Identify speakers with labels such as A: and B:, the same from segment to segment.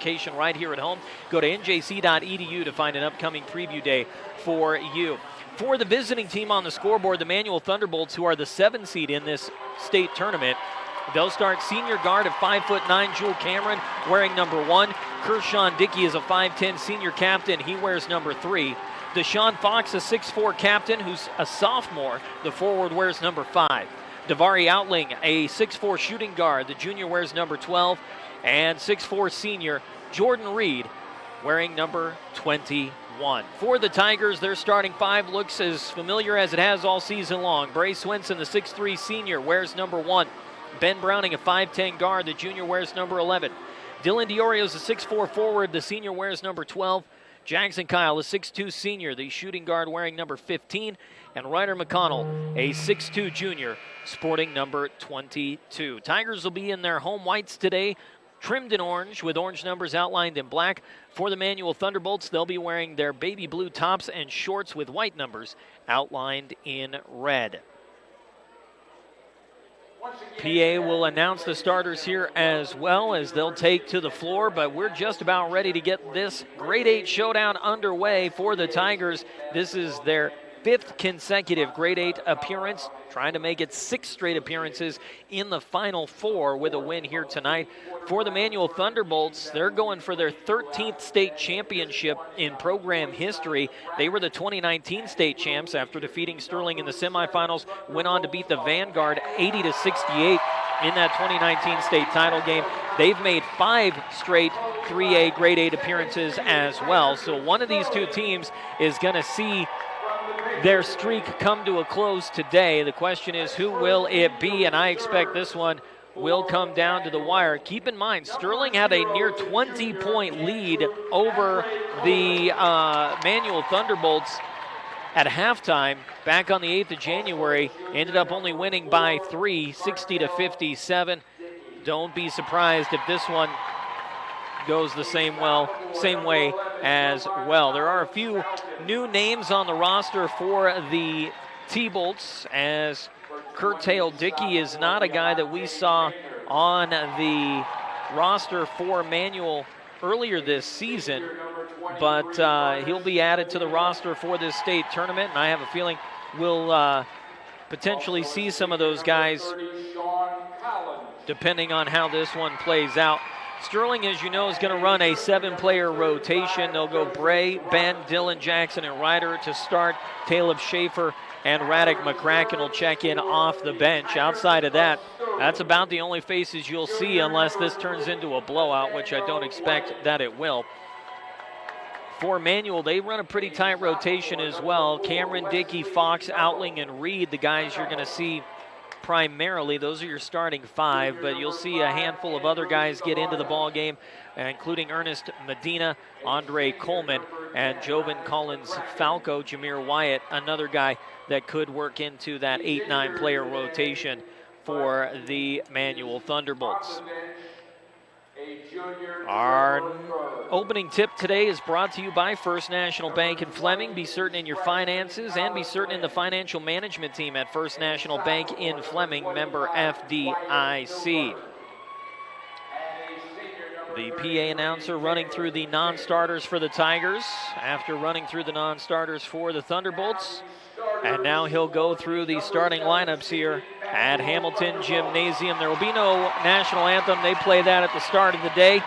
A: classification right here at home. Go to njc.edu to find an upcoming preview day for you. For the visiting team on the scoreboard, the Manual Thunderbolts, who are the 7 seed in this state tournament, they'll start senior guard at 5'9", Jewel Cameron, wearing number 1. Kershawn Dickey is a 5'10" senior captain. He wears number 3. Deshaun Fox, a 6'4" captain who's a sophomore. The forward wears number 5. Davari Outling, a 6'4" shooting guard. The junior wears number 12. And 6'4" senior Jordan Reed wearing number 21. For the Tigers, their starting 5 looks as familiar as it has all season long. Bray Swinson, the 6'3" senior, wears number 1. Ben Browning, a 5'10" guard. The junior wears number 11. Dylan DiOrio is a 6'4" forward. The senior wears number 12. Jackson Kyle, a 6'2" senior, the shooting guard, wearing number 15. And Ryder McConnell, a 6'2" junior, sporting number 22. Tigers will be in their home whites today, trimmed in orange with orange numbers outlined in black. For the Manual Thunderbolts, they'll be wearing their baby blue tops and shorts with white numbers outlined in red. PA will announce the starters here as well as they'll take to the floor, but we're just about ready to get this grade 8 showdown underway for the Tigers. This is their 5th consecutive grade 8 appearance, trying to make it 6 straight appearances in the Final Four with a win here tonight. For the Manual Thunderbolts, they're going for their 13th state championship in program history. They were the 2019 state champs after defeating Sterling in the semifinals, went on to beat the Vanguard 80-68 in that 2019 state title game. They've made 5 straight 3A grade 8 appearances as well. So one of these two teams is going to see their streak come to a close today. The question is, who will it be? And I expect this one will come down to the wire. Keep in mind, Sterling had a near 20-point lead over the Manual Thunderbolts at halftime back on the 8th of January. Ended up only winning by 3, 60-57. Don't be surprised if this one goes the same way as well. There are a few new names on the roster for the T-Bolts, as Curtail Dickey is not a guy that we saw on the roster for Manual earlier this season, but he'll be added to the roster for this state tournament, and I have a feeling we'll potentially see some of those guys depending on how this one plays out. Sterling, as you know, is going to run a 7-player rotation. They'll go Bray, Ben, Dylan, Jackson, and Ryder to start. Caleb Schaefer and Radek McCracken will check in off the bench. Outside of that, that's about the only faces you'll see unless this turns into a blowout, which I don't expect that it will. For Manual, they run a pretty tight rotation as well. Cameron, Dickey, Fox, Outling, and Reed, the guys you're going to see primarily. Those are your starting 5, but you'll see a handful of other guys get into the ball game, including Ernest Medina, Andre Coleman, and Jovan Collins-Falco. Jameer Wyatt, another guy that could work into that 8-9 player rotation for the Manual Thunderbolts. Our opening tip today is brought to you by First National Bank in Fleming. Be certain in your finances and be certain in the financial management team at First National Bank in Fleming, member FDIC. The PA announcer running through the non-starters for the Tigers after running through the non-starters for the Thunderbolts. And now he'll go through the starting lineups here at Hamilton Gymnasium. There will be no national anthem. They play that at the start of the day.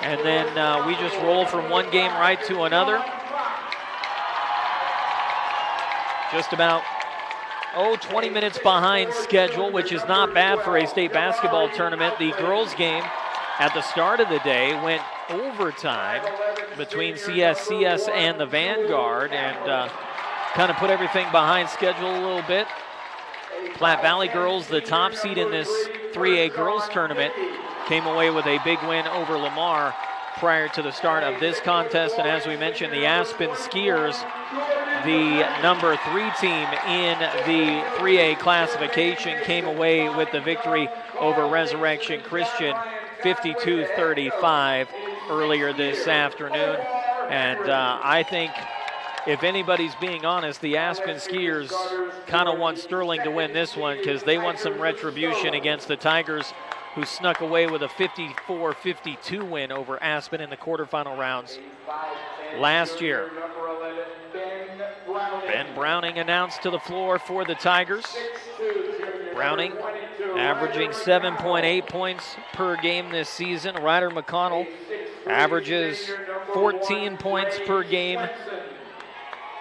A: And then we just roll from one game right to another. Just about 20 minutes behind schedule, which is not bad for a state basketball tournament. The girls' game at the start of the day went overtime between CSCS and the Vanguard, and kind of put everything behind schedule a little bit. Platte Valley girls, the top seed in this 3A girls tournament, came away with a big win over Lamar prior to the start of this contest. And as we mentioned, the Aspen Skiers, the number 3 team in the 3A classification, came away with the victory over Resurrection Christian 52-35 earlier this afternoon. And I think, if anybody's being honest, the Aspen Skiers kind of want Sterling to win this one because they want some retribution against the Tigers who snuck away with a 54-52 win over Aspen in the quarterfinal rounds last year. Ben Browning announced to the floor for the Tigers. Browning averaging 7.8 points per game this season. Ryder McConnell averages 14 points per game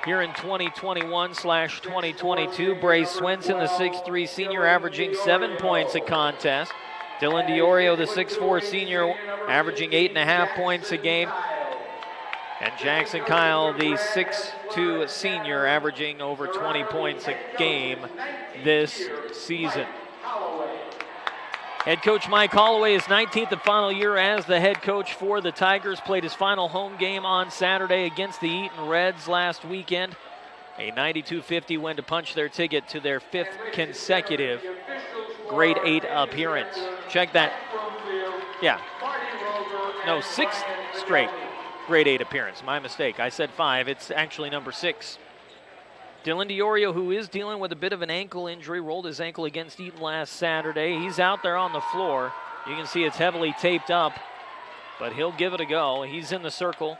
A: here in 2021/2022. Brace Swenson, the 6'3 senior, averaging 7 points a contest. Dylan DiOrio, the 6'4 senior, averaging 8.5 points a game. And Jackson Kyle, the 6'2 senior, averaging over 20 points a game this season. Head coach Mike Holloway, his 19th and final year as the head coach for the Tigers, played his final home game on Saturday against the Eaton Reds last weekend. A 92-50 win to punch their ticket to their 5th consecutive grade 8 appearance. Check that. Yeah. No, 6th straight grade 8 appearance. My mistake. I said 5. It's actually number 6. Dylan DiOrio, who is dealing with a bit of an ankle injury, rolled his ankle against Eaton last Saturday. He's out there on the floor. You can see it's heavily taped up, but he'll give it a go. He's in the circle,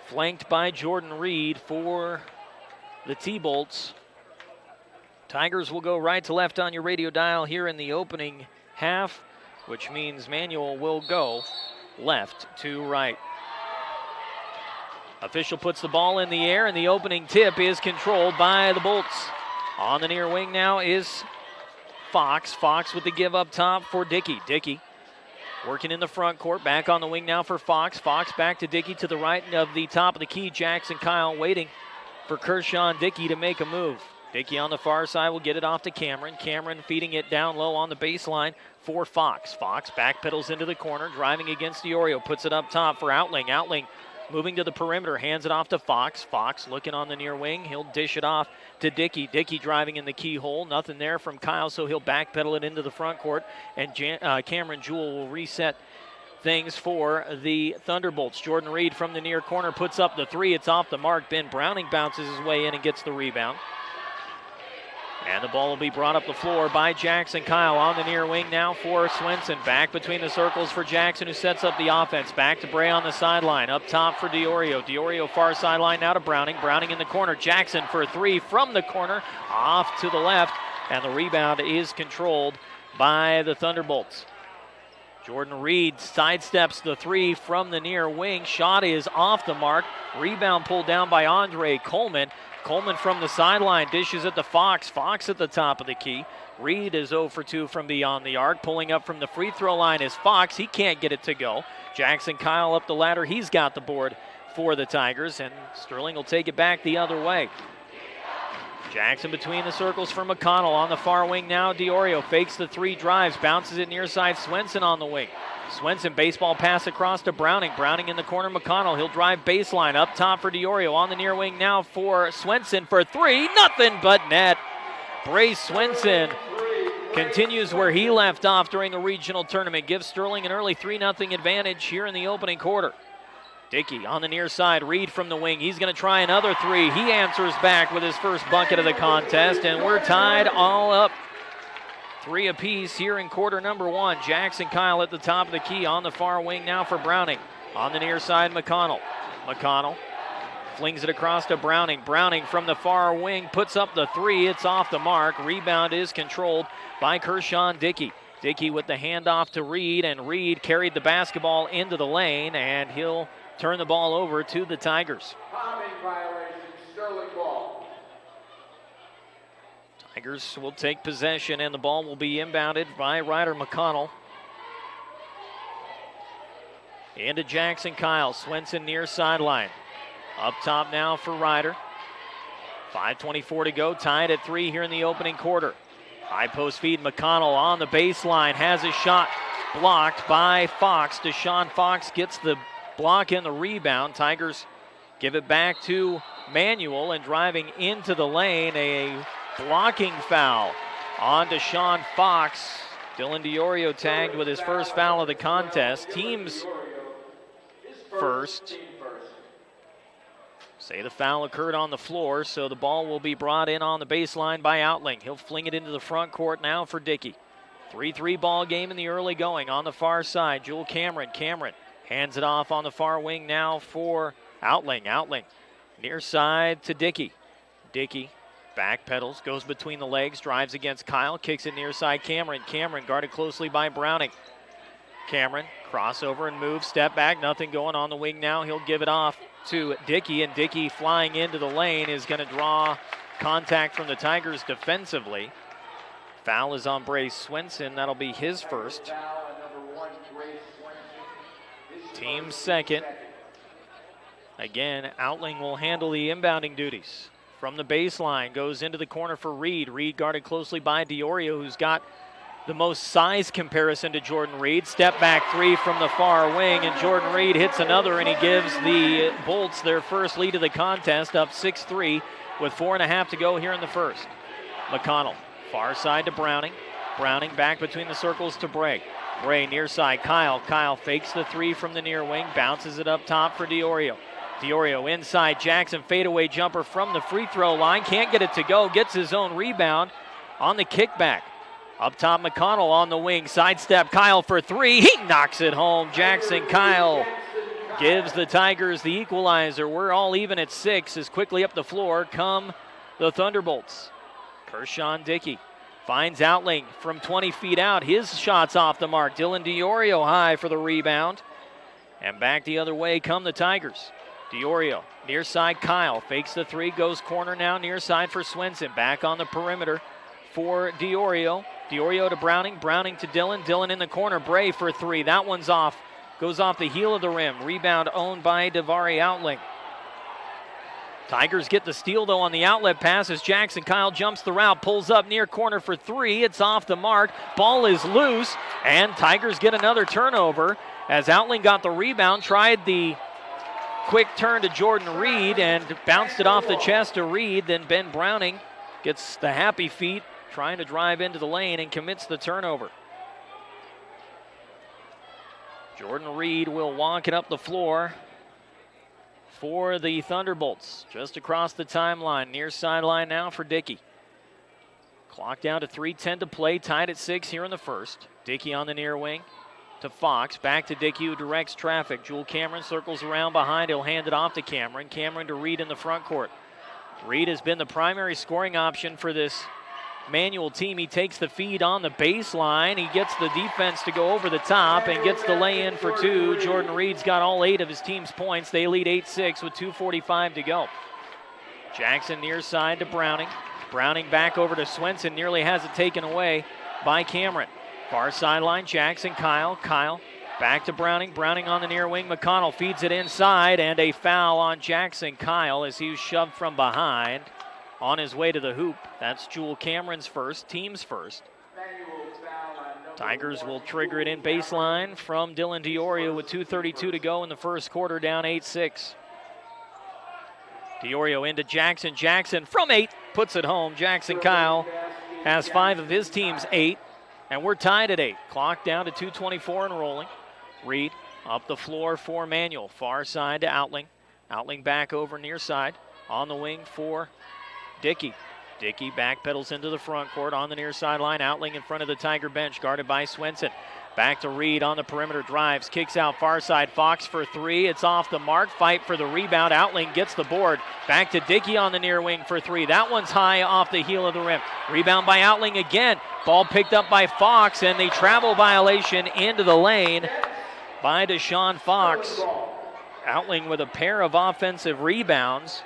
A: flanked by Jordan Reed for the T-Bolts. Tigers will go right to left on your radio dial here in the opening half, which means Manual will go left to right. Official puts the ball in the air, and the opening tip is controlled by the Bolts. On the near wing now is Fox. Fox with the give up top for Dickey. Dickey working in the front court. Back on the wing now for Fox. Fox back to Dickey to the right of the top of the key. Jackson Kyle waiting for Kershawn Dickey to make a move. Dickey on the far side will get it off to Cameron. Cameron feeding it down low on the baseline for Fox. Fox backpedals into the corner, driving against DiOrio. Puts it up top for Outling. Outling moving to the perimeter, hands it off to Fox. Fox looking on the near wing. He'll dish it off to Dickey. Dickey driving in the keyhole. Nothing there from Kyle, so he'll backpedal it into the front court. And Cameron Jewell will reset things for the Thunderbolts. Jordan Reed from the near corner puts up the three. It's off the mark. Ben Browning bounces his way in and gets the rebound. And the ball will be brought up the floor by Jackson Kyle on the near wing now for Swenson. Back between the circles for Jackson, who sets up the offense. Back to Bray on the sideline. Up top for DiOrio. DiOrio far sideline now to Browning. Browning in the corner. Jackson for a three from the corner. Off to the left. And the rebound is controlled by the Thunderbolts. Jordan Reed sidesteps the three from the near wing. Shot is off the mark. Rebound pulled down by Andre Coleman. Coleman from the sideline dishes it to Fox. Fox at the top of the key. Reed is 0 for 2 from beyond the arc. Pulling up from the free throw line is Fox. He can't get it to go. Jackson Kyle up the ladder. He's got the board for the Tigers, and Sterling will take it back the other way. Jackson between the circles for McConnell. On the far wing now, DiOrio fakes the three, drives, bounces it near side. Swenson on the wing. Swenson, baseball pass across to Browning. Browning in the corner, McConnell. He'll drive baseline up top for DiOrio. On the near wing now for Swenson for three. Nothing but net. Brace Swenson continues where he left off during the regional tournament. Gives Sterling an early 3-0 advantage here in the opening quarter. Dickey on the near side. Reed from the wing. He's going to try another three. He answers back with his first bucket of the contest, and we're tied all up. 3 apiece here in quarter number 1. Jackson Kyle at the top of the key on the far wing now for Browning. On the near side, McConnell. McConnell flings it across to Browning. Browning from the far wing puts up the three. It's off the mark. Rebound is controlled by Kershawn Dickey. Dickey with the handoff to Reed, and Reed carried the basketball into the lane, and he'll turn the ball over to the Tigers. Sterling ball. Tigers will take possession, and the ball will be inbounded by Ryder McConnell. Into Jackson Kyle. Swenson near sideline. Up top now for Ryder. 5:24 to go. Tied at 3 here in the opening quarter. High post feed. McConnell on the baseline. Has a shot blocked by Fox. Deshaun Fox gets the block and the rebound. Tigers give it back to Manuel, and driving into the lane, a blocking foul on Deshaun Fox. Dylan DiOrio tagged with his first foul of the contest. Teams first. Say the foul occurred on the floor, so the ball will be brought in on the baseline by Outling. He'll fling it into the front court now for Dickey. 3-3 ball game in the early going. On the far side, Jewel Cameron. Cameron hands it off on the far wing now for Outling. Outling near side to Dickey. Dickey back pedals, goes between the legs, drives against Kyle, kicks it near side Cameron. Cameron guarded closely by Browning. Cameron crossover and move, step back, nothing going on the wing now. He'll give it off to Dickey, and Dickey flying into the lane is going to draw contact from the Tigers defensively. Foul is on Bray Swenson. That'll be his first. Team second. Again, Outling will handle the inbounding duties. From the baseline, goes into the corner for Reed. Reed guarded closely by Diorio, who's got the most size comparison to Jordan Reed. Step back three from the far wing, and Jordan Reed hits another, and he gives the Bolts their first lead of the contest, up 6-3 with 4.5 to go here in the first. McConnell, far side to Browning. Browning back between the circles to Bray. Bray near side, Kyle. Kyle fakes the three from the near wing, bounces it up top for Diorio. Diorio inside, Jackson fadeaway jumper from the free throw line. Can't get it to go, gets his own rebound on the kickback. Up top, McConnell on the wing, sidestep, Kyle for three. He knocks it home. Jackson Kyle gives the Tigers the equalizer. We're all even at 6 as quickly up the floor come the Thunderbolts. Kershawn Dickey finds Outling from 20 feet out. His shot's off the mark. Dylan Diorio high for the rebound. And back the other way come the Tigers. Diorio, near side Kyle, fakes the three, goes corner now, near side for Swenson. Back on the perimeter for Diorio. Diorio to Browning, Browning to Dillon. Dillon in the corner, Bray for three. That one's off, goes off the heel of the rim. Rebound owned by Davari Outling. Tigers get the steal though on the outlet pass as Jackson Kyle jumps the route, pulls up near corner for three. It's off the mark, ball is loose, and Tigers get another turnover as Outling got the rebound, tried the quick turn to Jordan Reed and bounced it off the chest to Reed. Then Ben Browning gets the happy feet trying to drive into the lane and commits the turnover. Jordan Reed will walk it up the floor for the Thunderbolts. Just across the timeline, near sideline now for Dickey. Clock down to 3:10 to play, tied at 6 here in the first. Dickey on the near wing to Fox, back to Dickey who directs traffic. Jewel Cameron circles around behind, he'll hand it off to Cameron. Cameron to Reed in the front court. Reed has been the primary scoring option for this Manual team. He takes the feed on the baseline, he gets the defense to go over the top and gets the lay-in for two. Jordan Reed's got all 8 of his team's points. They lead 8-6 with 2:45 to go. Jackson near side to Browning. Browning back over to Swenson, nearly has it taken away by Cameron. Far sideline, Jackson, Kyle. Kyle back to Browning. Browning on the near wing. McConnell feeds it inside, and a foul on Jackson Kyle as he was shoved from behind on his way to the hoop. That's Jewel Cameron's first, team's first. Tigers will trigger it in baseline from Dylan Diorio with 2:32 to go in the first quarter, down 8-6. Diorio into Jackson. Jackson from 8 puts it home. Jackson Kyle has 5 of his team's 8. And we're tied at 8. Clock down to 2:24 and rolling. Reed up the floor for Manuel. Far side to Outling. Outling back over near side. On the wing for Dickey. Dickey backpedals into the front court on the near sideline. Outling in front of the Tiger bench, guarded by Swenson. Back to Reed on the perimeter, drives, kicks out far side. Fox for 3. It's off the mark. Fight for the rebound. Outling gets the board. Back to Dickey on the near wing for 3. That one's high off the heel of the rim. Rebound by Outling again. Ball picked up by Fox, and the travel violation into the lane by Deshaun Fox. Outling with a pair of offensive rebounds.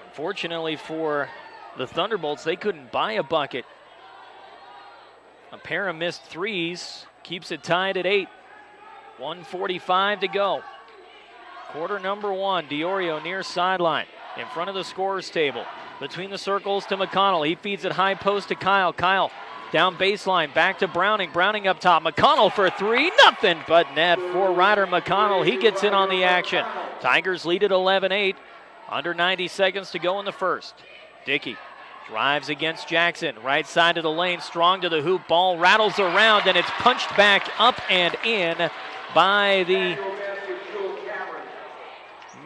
A: Unfortunately for the Thunderbolts, they couldn't buy a bucket. A pair of missed threes keeps it tied at 8. 1:45 to go. Quarter number 1, Diorio near sideline, in front of the scorer's table. Between the circles to McConnell. He feeds it high post to Kyle. Kyle down baseline, back to Browning. Browning up top. McConnell for 3. Nothing but net for Ryder McConnell. He gets in on the action. Tigers lead at 11-8. Under 90 seconds to go in the first. Dickey drives against Jackson. Right side of the lane, strong to the hoop. Ball rattles around, and it's punched back up and in by the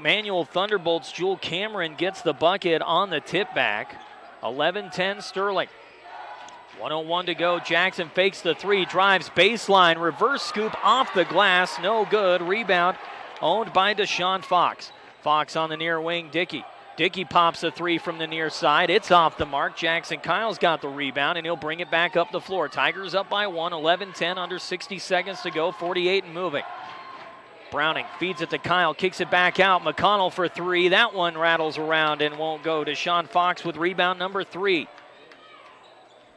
A: Manual Thunderbolts. Jewel Cameron gets the bucket on the tip back. 11-10 Sterling. 1:01 to go. Jackson fakes the three, drives baseline, reverse scoop off the glass, no good. Rebound owned by Deshaun Fox. Fox on the near wing, Dickey. Dickey pops a three from the near side. It's off the mark. Jackson Kyle's got the rebound, and he'll bring it back up the floor. Tigers up by 1, 11-10, under 60 seconds to go, 48 and moving. Browning feeds it to Kyle, kicks it back out. McConnell for three. That one rattles around and won't go. Deshaun Fox with rebound number 3.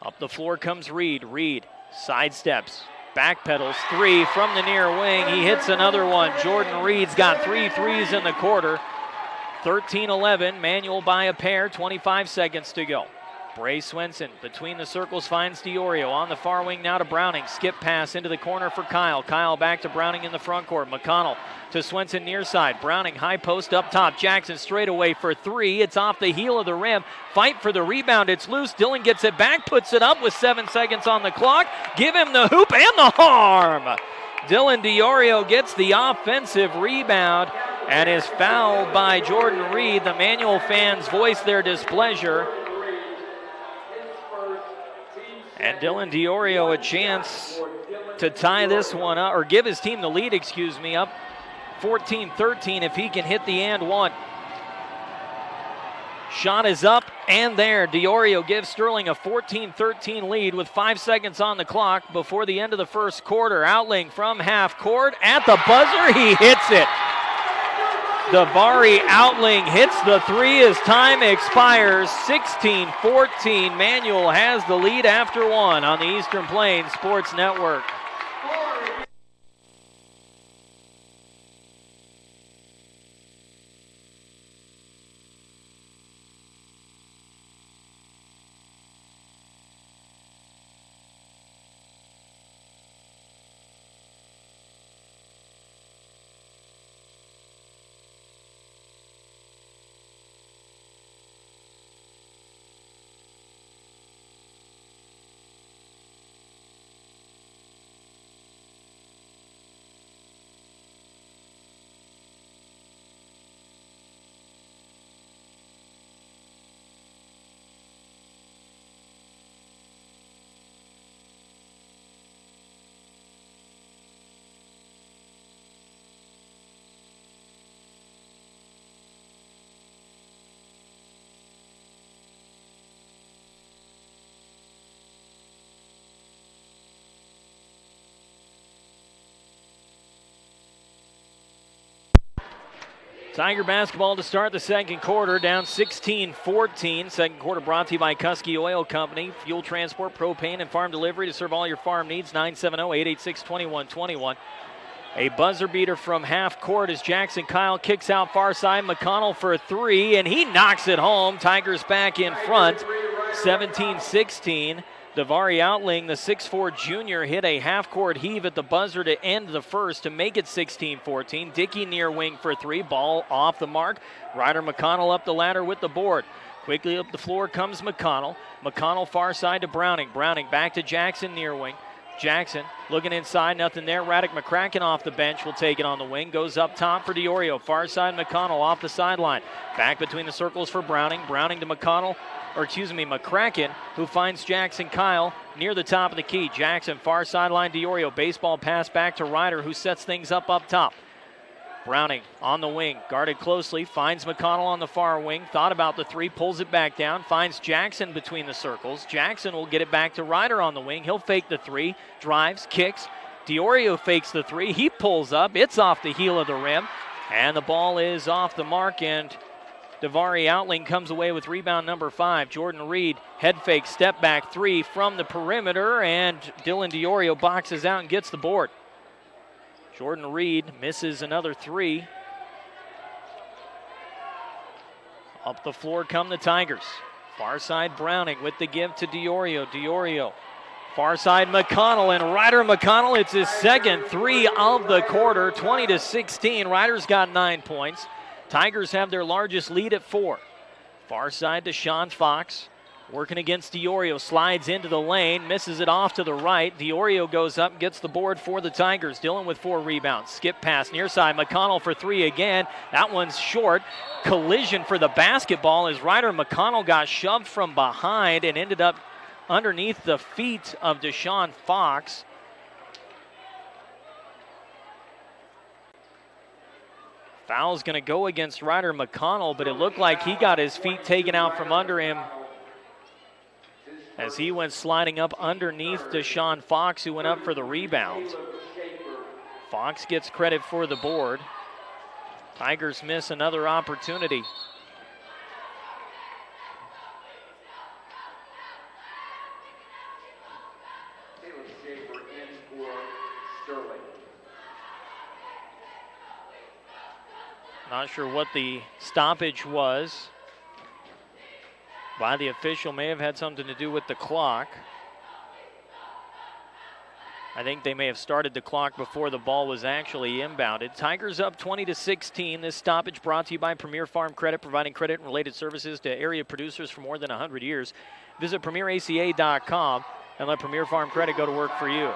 A: Up the floor comes Reed. Reed sidesteps, backpedals, three from the near wing. He hits another one. Jordan Reed's got 3 threes in the quarter. 13-11, Manual by a pair, 25 seconds to go. Bray Swenson between the circles finds DiOrio on the far wing now to Browning. Skip pass into the corner for Kyle. Kyle back to Browning in the front court. McConnell to Swenson near side. Browning high post up top. Jackson straight away for 3. It's off the heel of the rim. Fight for the rebound. It's loose. Dillon gets it back, puts it up with 7 seconds on the clock. Give him the hoop and the harm. Dylan DiOrio gets the offensive rebound and is fouled by Jordan Reed. The Manual fans voice their displeasure. And Dylan DiOrio a chance to tie this one up, or give his team the lead, up 14-13 if he can hit the and one. Shot is up and there. DiOrio gives Sterling a 14-13 lead with 5 seconds on the clock before the end of the first quarter. Outling from half court at the buzzer. He hits it. Davari Outling hits the 3 as time expires. 16-14. Manual has the lead after 1 on the Eastern Plains Sports Network. Tiger basketball to start the second quarter, down 16-14. Second quarter brought to you by Kusky Oil Company. Fuel transport, propane, and farm delivery to serve all your farm needs. 970-886-2121. A buzzer beater from half court as Jackson Kyle kicks out far side. McConnell for a 3, and he knocks it home. Tigers back in front, 17-16. Davari Outling, the 6'4 junior, hit a half-court heave at the buzzer to end the first to make it 16-14. Dickey near wing for 3. Ball off the mark. Ryder McConnell up the ladder with the board. Quickly up the floor comes McConnell. McConnell far side to Browning. Browning back to Jackson near wing. Jackson looking inside, nothing there. Radek McCracken off the bench will take it on the wing. Goes up top for DiOrio. Far side McConnell off the sideline. Back between the circles for Browning. Browning to McCracken, who finds Jackson Kyle near the top of the key. Jackson far sideline DiOrio. Baseball pass back to Ryder, who sets things up top. Browning on the wing, guarded closely, finds McConnell on the far wing, thought about the 3, pulls it back down, finds Jackson between the circles. Jackson will get it back to Ryder on the wing. He'll fake the 3, drives, kicks. DiOrio fakes the 3, he pulls up, it's off the heel of the rim, and the ball is off the mark, and Davari Outling comes away with rebound number 5. Jordan Reed, head fake, step back 3 from the perimeter, and Dylan DiOrio boxes out and gets the board. Jordan Reed misses another 3. Up the floor come the Tigers. Far side Browning with the give to DiOrio. DiOrio, far side McConnell, and Ryder McConnell, it's his second 3 of the quarter, 20-16. Ryder's got 9 points. Tigers have their largest lead at 4. Far side to Deshaun Fox. Working against DiOrio, slides into the lane, misses it off to the right. DiOrio goes up and gets the board for the Tigers. Dillon with 4 rebounds. Skip pass near side. McConnell for 3 again. That one's short. Collision for the basketball as Ryder McConnell got shoved from behind and ended up underneath the feet of Deshaun Fox. Foul's going to go against Ryder McConnell, but it looked like he got his feet taken out from under him as he went sliding up underneath Deshaun Fox, who went up for the rebound. Fox gets credit for the board. Tigers miss another opportunity. Not sure what the stoppage was by the official. May have had something to do with the clock. I think they may have started the clock before the ball was actually inbounded. Tigers up 20-16. This stoppage brought to you by Premier Farm Credit, providing credit and related services to area producers for more than 100 years. Visit PremierACA.com and let Premier Farm Credit go to work for you.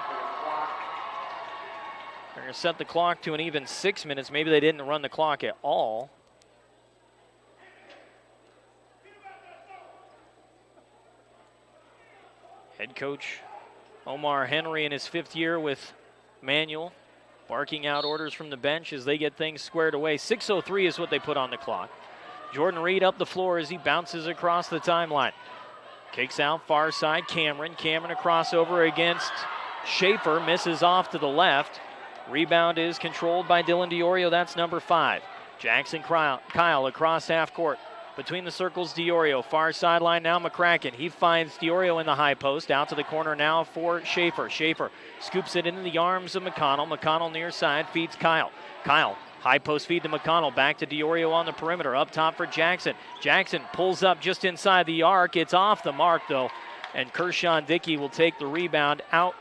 A: They're going to set the clock to an even 6 minutes. Maybe they didn't run the clock at all. Head coach Omar Henry in his 5th year with Manual, barking out orders from the bench as they get things squared away. 6:03 is what they put on the clock. Jordan Reed up the floor as he bounces across the timeline. Kicks out far side, Cameron. Cameron a crossover against Schaefer, misses off to the left. Rebound is controlled by Dylan Diorio. That's number 5. Jackson Kyle across half court. Between the circles, Diorio. Far sideline now, McCracken. He finds Diorio in the high post. Out to the corner now for Schaefer. Schaefer scoops it into the arms of McConnell. McConnell near side feeds Kyle. Kyle, high post feed to McConnell. Back to Diorio on the perimeter. Up top for Jackson. Jackson pulls up just inside the arc. It's off the mark, though. And Kershawn Dickey will take the rebound out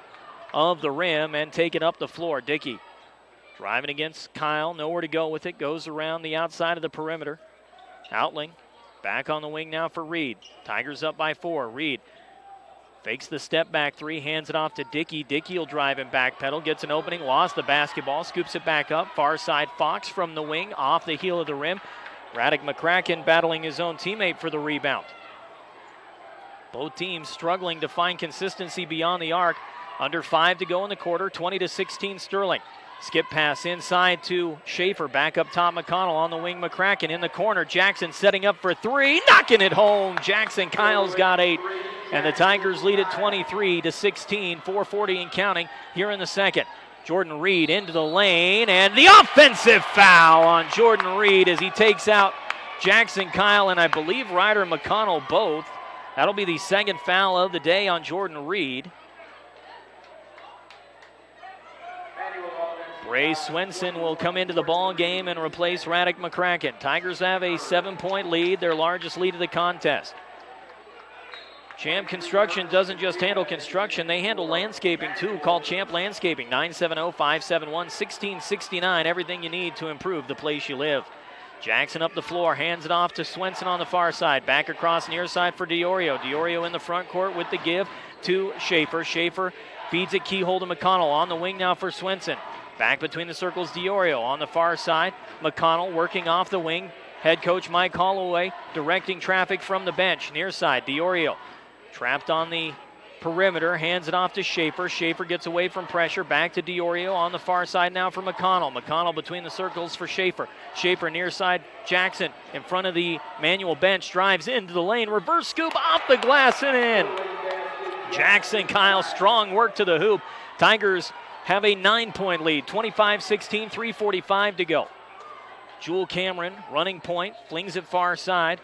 A: of the rim and take it up the floor. Dickey driving against Kyle. Nowhere to go with it. Goes around the outside of the perimeter. Outling back on the wing now for Reed. Tigers up by 4. Reed fakes the step back 3, hands it off to Dickey. Dickey will drive and backpedal, gets an opening, lost the basketball, scoops it back up. Far side Fox from the wing, off the heel of the rim. Radek McCracken battling his own teammate for the rebound. Both teams struggling to find consistency beyond the arc. Under 5 to go in the quarter, 20-16 Sterling. Skip pass inside to Schaefer. Back up top, McConnell on the wing, McCracken in the corner. Jackson setting up for 3, knocking it home. Jackson Kyle's got 8. And the Tigers lead at 23-16, 4:40 and counting here in the second. Jordan Reed into the lane, and the offensive foul on Jordan Reed as he takes out Jackson Kyle and I believe Ryder McConnell both. That'll be the second foul of the day on Jordan Reed. Ray Swenson will come into the ball game and replace Radek McCracken. Tigers have a 7-point lead, their largest lead of the contest. Champ Construction doesn't just handle construction, they handle landscaping too, called Champ Landscaping, 970-571-1669. Everything you need to improve the place you live. Jackson up the floor, hands it off to Swenson on the far side. Back across near side for Diorio. Diorio in the front court with the give to Schaefer. Schaefer feeds it keyhole to McConnell. On the wing now for Swenson. Back between the circles, Diorio on the far side. McConnell working off the wing. Head coach Mike Holloway directing traffic from the bench. Near side, Diorio trapped on the perimeter, hands it off to Schaefer. Schaefer gets away from pressure. Back to Diorio on the far side now for McConnell. McConnell between the circles for Schaefer. Schaefer near side, Jackson in front of the Manual bench, drives into the lane. Reverse scoop off the glass and in. Jackson Kyle, strong work to the hoop. Tigers have a 9-point lead, 25-16, 3:45 to go. Jewel Cameron, running point, flings it far side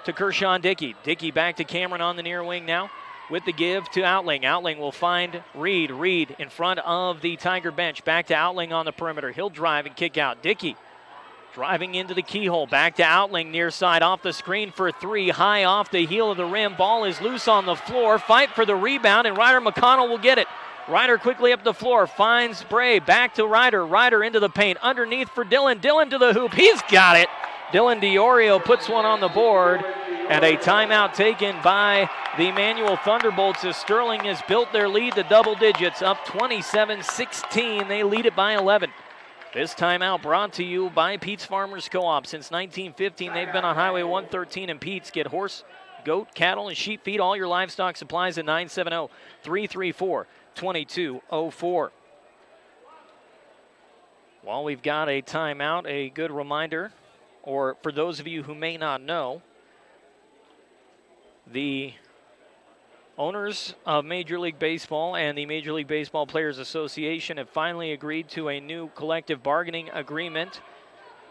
A: to Kershawn Dickey. Dickey back to Cameron on the near wing now with the give to Outling. Outling will find Reed. Reed in front of the Tiger bench. Back to Outling on the perimeter. He'll drive and kick out. Dickey driving into the keyhole. Back to Outling near side off the screen for 3. High off the heel of the rim. Ball is loose on the floor. Fight for the rebound, and Ryder McConnell will get it. Ryder quickly up the floor, finds Bray, back to Ryder. Ryder into the paint, underneath for Dylan. Dylan to the hoop, he's got it. Dylan Diorio puts one on the board, and a timeout taken by the Manual Thunderbolts as Sterling has built their lead to double digits, up 27-16. They lead it by 11. This timeout brought to you by Pete's Farmers Co-op. Since 1915, they've been on Highway 113, and Pete's get horse, goat, cattle, and sheep feed, all your livestock supplies at 970-334-2204. While we've got a timeout, a good reminder, or for those of you who may not know, the owners of Major League Baseball and the Major League Baseball Players Association have finally agreed to a new collective bargaining agreement,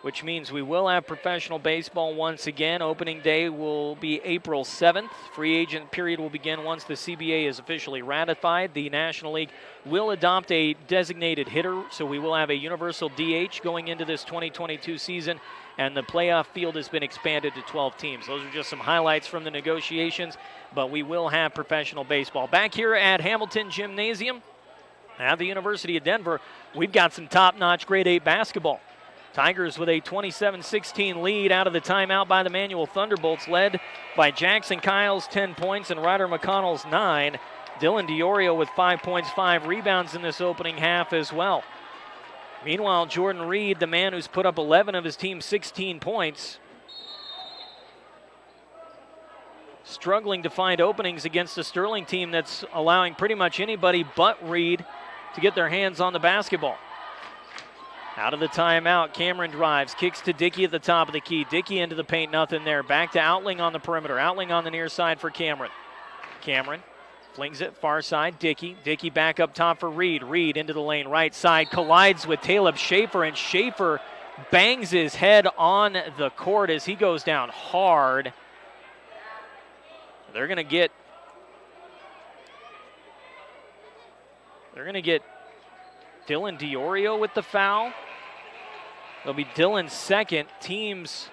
A: which means we will have professional baseball once again. Opening day will be April 7th. Free agent period will begin once the CBA is officially ratified. The National League will adopt a designated hitter, so we will have a universal DH going into this 2022 season, and the playoff field has been expanded to 12 teams. Those are just some highlights from the negotiations, but we will have professional baseball. Back here at Hamilton Gymnasium at the University of Denver, we've got some top-notch grade 8 basketball. Tigers with a 27-16 lead out of the timeout by the Manual Thunderbolts, led by Jackson Kyle's 10 points and Ryder McConnell's 9. Dylan DiOrio with 5 points, 5 rebounds in this opening half as well. Meanwhile, Jordan Reed, the man who's put up 11 of his team's 16 points, struggling to find openings against a Sterling team that's allowing pretty much anybody but Reed to get their hands on the basketball. Out of the timeout, Cameron drives, kicks to Dickey at the top of the key. Dickey into the paint, nothing there. Back to Outling on the perimeter. Outling on the near side for Cameron. Cameron flings it far side, Dickey. Dickey back up top for Reed. Reed into the lane, right side, collides with Caleb Schaefer, and Schaefer bangs his head on the court as he goes down hard. They're going to get Dylan DiOrio with the foul. It'll be Dylan's second, team's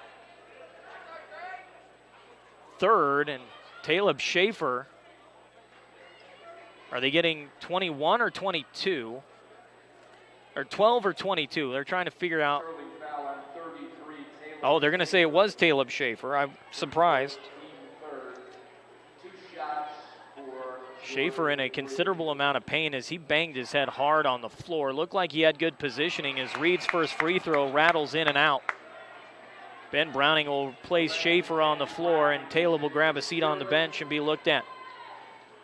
A: third, and Caleb Schaefer. Are they getting 21 or 22? Or 12 or 22? They're trying to figure out. Oh, they're going to say it was Caleb Schaefer. I'm surprised. Schaefer in a considerable amount of pain as he banged his head hard on the floor. Looked like he had good positioning as Reed's first free throw rattles in and out. Ben Browning will place Schaefer on the floor, and Taylor will grab a seat on the bench and be looked at.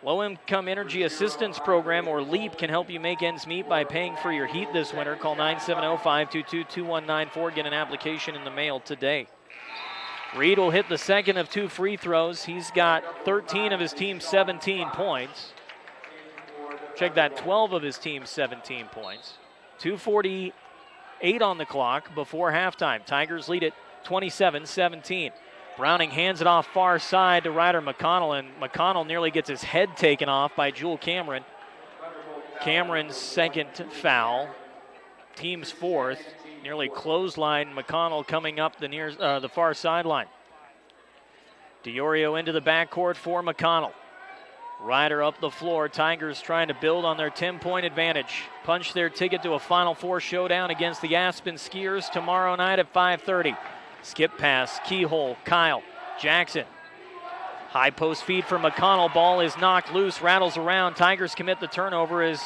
A: Low Income Energy Assistance Program, or LEAP, can help you make ends meet by paying for your heat this winter. Call 970-522-2194. Get an application in the mail today. Reed will hit the second of 2 free throws. He's got 13 of his team's 17 points. Check that, 12 of his team's 17 points. 2:48 on the clock before halftime. Tigers lead it 27-17. Browning hands it off far side to Ryder McConnell, and McConnell nearly gets his head taken off by Jewel Cameron. Cameron's second foul, team's fourth. Nearly clothesline McConnell coming up the far sideline. DiOrio into the backcourt for McConnell. Ryder up the floor. Tigers trying to build on their 10-point advantage. Punch their ticket to a Final Four showdown against the Aspen Skiers tomorrow night at 5:30. Skip pass, keyhole, Kyle, Jackson. High post feed for McConnell. Ball is knocked loose, rattles around. Tigers commit the turnover as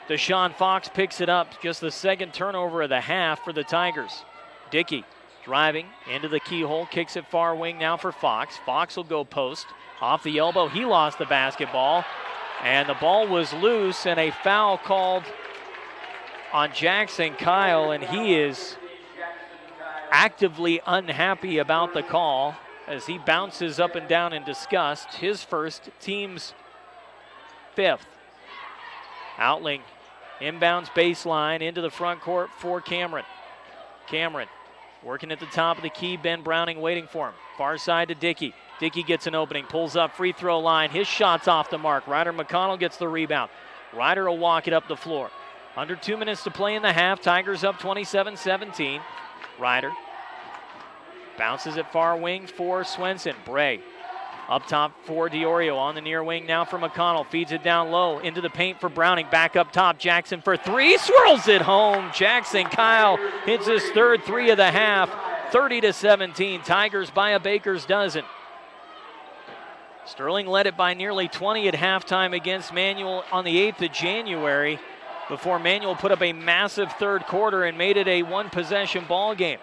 A: Deshaun Fox picks it up. Just the second turnover of the half for the Tigers. Dickey driving into the keyhole, kicks it far wing now for Fox. Fox will go post. Off the elbow, he lost the basketball, and the ball was loose, and a foul called on Jackson Kyle, and he is actively unhappy about the call as he bounces up and down in disgust. His first, team's fifth. Outling inbounds baseline into the front court for Cameron. Cameron working at the top of the key. Ben Browning waiting for him. Far side to Dickey. Dickey gets an opening, pulls up free throw line. His shot's off the mark. Ryder McConnell gets the rebound. Ryder will walk it up the floor. Under 2 minutes to play in the half. Tigers up 27-17. Ryder bounces it far wing for Swenson. Bray up top for DiOrio on the near wing now for McConnell. Feeds it down low into the paint for Browning. Back up top. Jackson for 3. Swirls it home. Jackson Kyle hits his third 3 of the half. 30-17. Tigers by a baker's dozen. Sterling led it by nearly 20 at halftime against Manual on the 8th of January before Manual put up a massive third quarter and made it a one-possession ball game.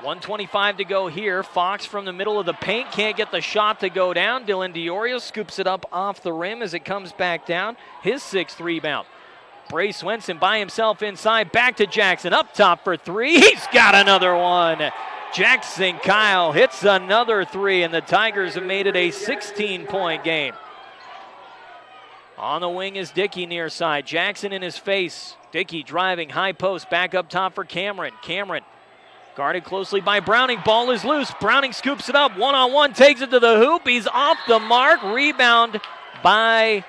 A: 1:25 to go here. Fox from the middle of the paint can't get the shot to go down. Dylan DeOrio scoops it up off the rim as it comes back down. His 6th rebound. Bray Swenson by himself inside. Back to Jackson. Up top for 3. He's got another one. Jackson Kyle hits another 3, and the Tigers have made it a 16-point game. On the wing is Dickey near side. Jackson in his face. Dickey driving high post. Back up top for Cameron. Cameron guarded closely by Browning. Ball is loose. Browning scoops it up. One-on-one, takes it to the hoop. He's off the mark. Rebound by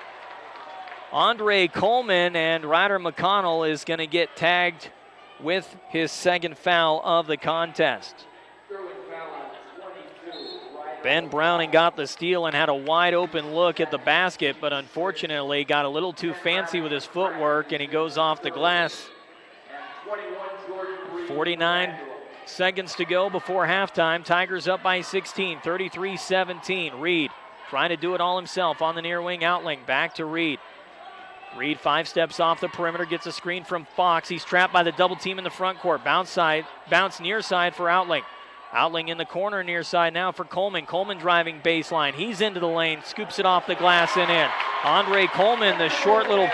A: Andre Coleman, and Ryder McConnell is going to get tagged with his 2nd foul of the contest. Ben Browning got the steal and had a wide open look at the basket, but unfortunately got a little too fancy with his footwork, and he goes off the glass. 49 seconds to go before halftime. Tigers up by 16, 33-17. Reed trying to do it all himself on the near wing. Outling back to Reed. Reed 5 steps off the perimeter, gets a screen from Fox. He's trapped by the double team in the front court. Bounce near side for Outling. Outling in the corner near side now for Coleman. Coleman driving baseline. He's into the lane, scoops it off the glass and in. Andre Coleman, the short little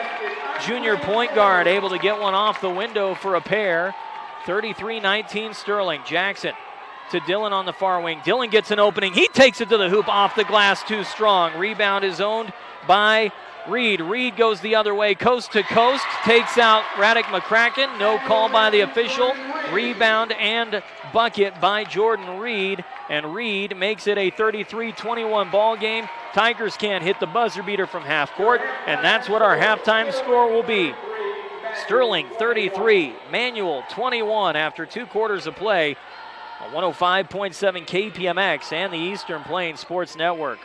A: junior point guard, able to get one off the window for a pair. 33-19 Sterling. Jackson to Dillon on the far wing. Dillon gets an opening. He takes it to the hoop, off the glass, too strong. Rebound is owned by Reed. Reed goes the other way, coast to coast, takes out Radek McCracken. No call by the official. Rebound and bucket by Jordan Reed, and Reed makes it a 33-21 ball game. Tigers can't hit the buzzer beater from half court, and that's what our halftime score will be. Sterling 33, Manual 21 after 2 quarters of play on 105.7 KPMX and the Eastern Plains Sports Network.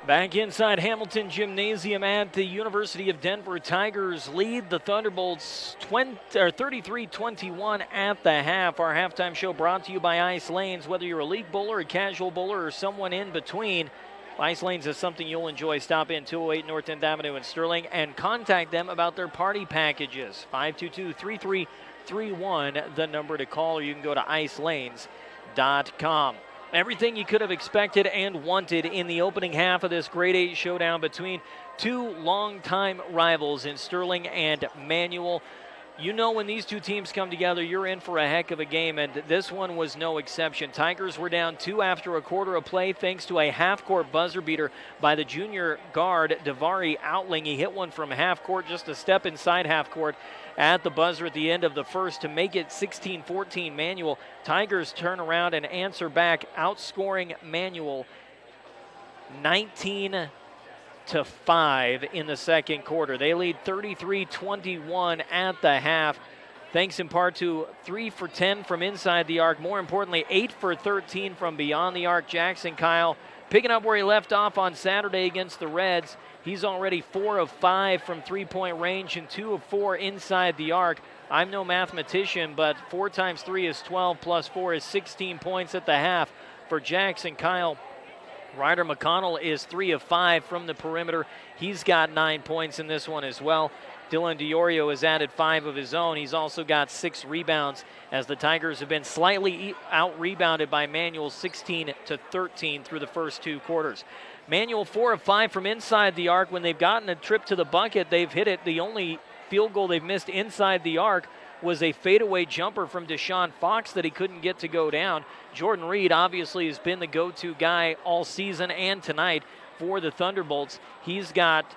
A: Back inside Hamilton Gymnasium at the University of Denver, Tigers lead the Thunderbolts 33-21 at the half. Our halftime show brought to you by Ice Lanes. Whether you're a league bowler, a casual bowler, or someone in between, Ice Lanes is something you'll enjoy. Stop in 208 North 10th Avenue in Sterling and contact them about their party packages. 522-3331, the number to call, or you can go to icelanes.com. Everything you could have expected and wanted in the opening half of this grade 8 showdown between two longtime rivals in Sterling and Manual. You know, when these two teams come together, you're in for a heck of a game, and this one was no exception. Tigers were down 2 after a quarter of play thanks to a half-court buzzer beater by the junior guard, Davari Outling. He hit one from half-court, just a step inside half-court at the buzzer at the end of the first to make it 16-14 Manual. Tigers turn around and answer back, outscoring Manual 19-5 in the second quarter. They lead 33-21 at the half, thanks in part to 3 for 10 from inside the arc. More importantly, 8 for 13 from beyond the arc. Jackson Kyle picking up where he left off on Saturday against the Reds. He's already 4 of 5 from three-point range and 2 of 4 inside the arc. I'm no mathematician, but 4 times 3 is 12 plus 4 is 16 points at the half for Jackson Kyle. Ryder McConnell is 3 of 5 from the perimeter. He's got 9 points in this one as well. Dylan DiOrio has added 5 of his own. He's also got 6 rebounds as the Tigers have been slightly out-rebounded by Manual 16-13 through the first 2 quarters. Manual 4 of 5 from inside the arc. When they've gotten a trip to the bucket, they've hit it. The only field goal they've missed inside the arc was a fadeaway jumper from Deshaun Fox that he couldn't get to go down. Jordan Reed obviously has been the go-to guy all season and tonight for the Thunderbolts. He's got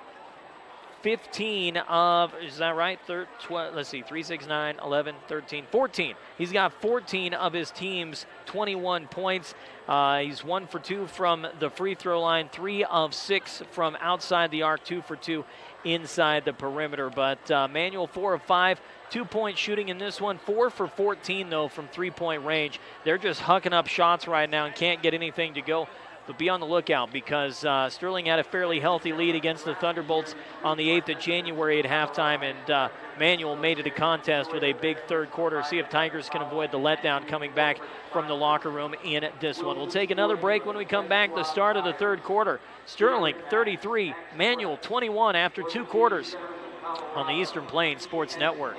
A: 15 of, is that right? 3, 6, 9, 11, 13, 14. He's got 14 of his team's 21 points. He's 1 for 2 from the free throw line, 3 of 6 from outside the arc, 2 for 2 inside the perimeter. But Manual 4 of 5, 2-point shooting in this one, 4 for 14 though from three-point range. They're just hucking up shots right now and can't get anything to go. But be on the lookout because Sterling had a fairly healthy lead against the Thunderbolts on the 8th of January at halftime, and Manual made it a contest with a big third quarter. See if Tigers can avoid the letdown coming back from the locker room in this one. We'll take another break when we come back. The start of the third quarter. Sterling 33, Manual 21 after 2 quarters on the Eastern Plains Sports Network.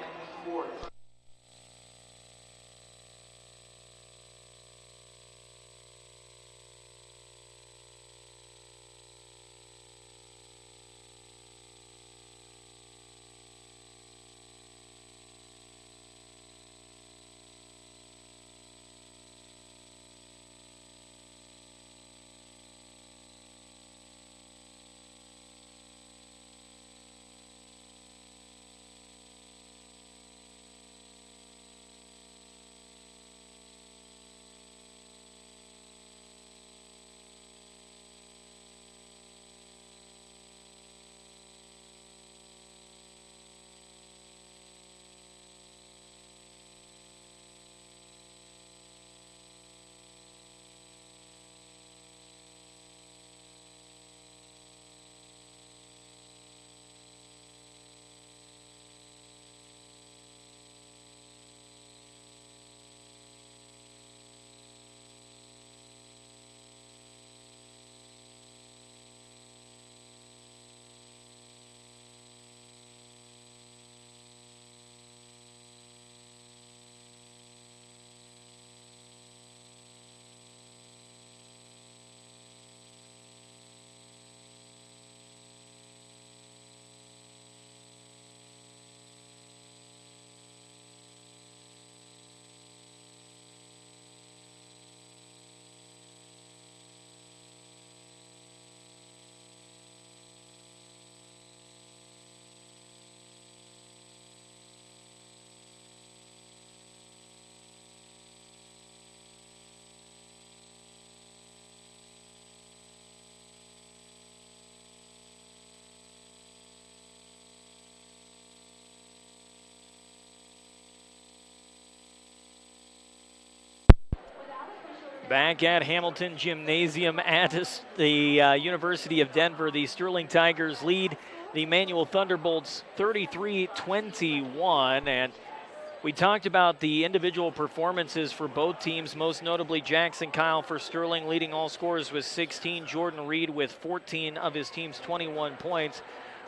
A: Back at Hamilton Gymnasium at the University of Denver, the Sterling Tigers lead the Manual Thunderbolts 33-21. And we talked about the individual performances for both teams, most notably Jackson Kyle for Sterling leading all scorers with 16, Jordan Reed with 14 of his team's 21 points.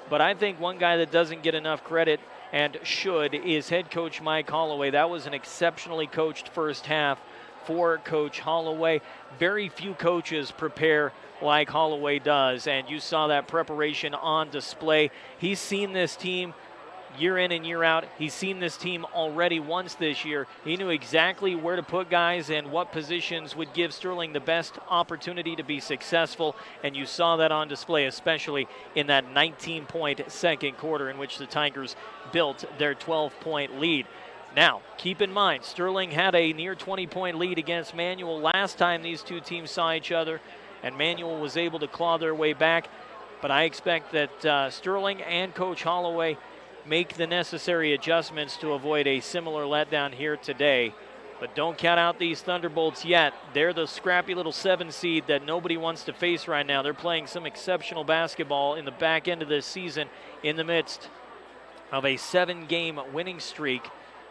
A: But I think one guy that doesn't get enough credit and should is head coach Mike Holloway. That was an exceptionally coached first half for Coach Holloway. Very few coaches prepare like Holloway does, and you saw that preparation on display. He's seen this team year in and year out. He's seen this team already once this year. He knew exactly where to put guys and what positions would give Sterling the best opportunity to be successful, and you saw that on display, especially in that 19-point second quarter in which the Tigers built their 12-point lead. Now, keep in mind, Sterling had a near 20-point lead against Manual last time these two teams saw each other, and Manual was able to claw their way back. But I expect that Sterling and Coach Holloway make the necessary adjustments to avoid a similar letdown here today. But don't count out these Thunderbolts yet. They're the scrappy little 7 seed that nobody wants to face right now. They're playing some exceptional basketball in the back end of this season in the midst of a 7-game winning streak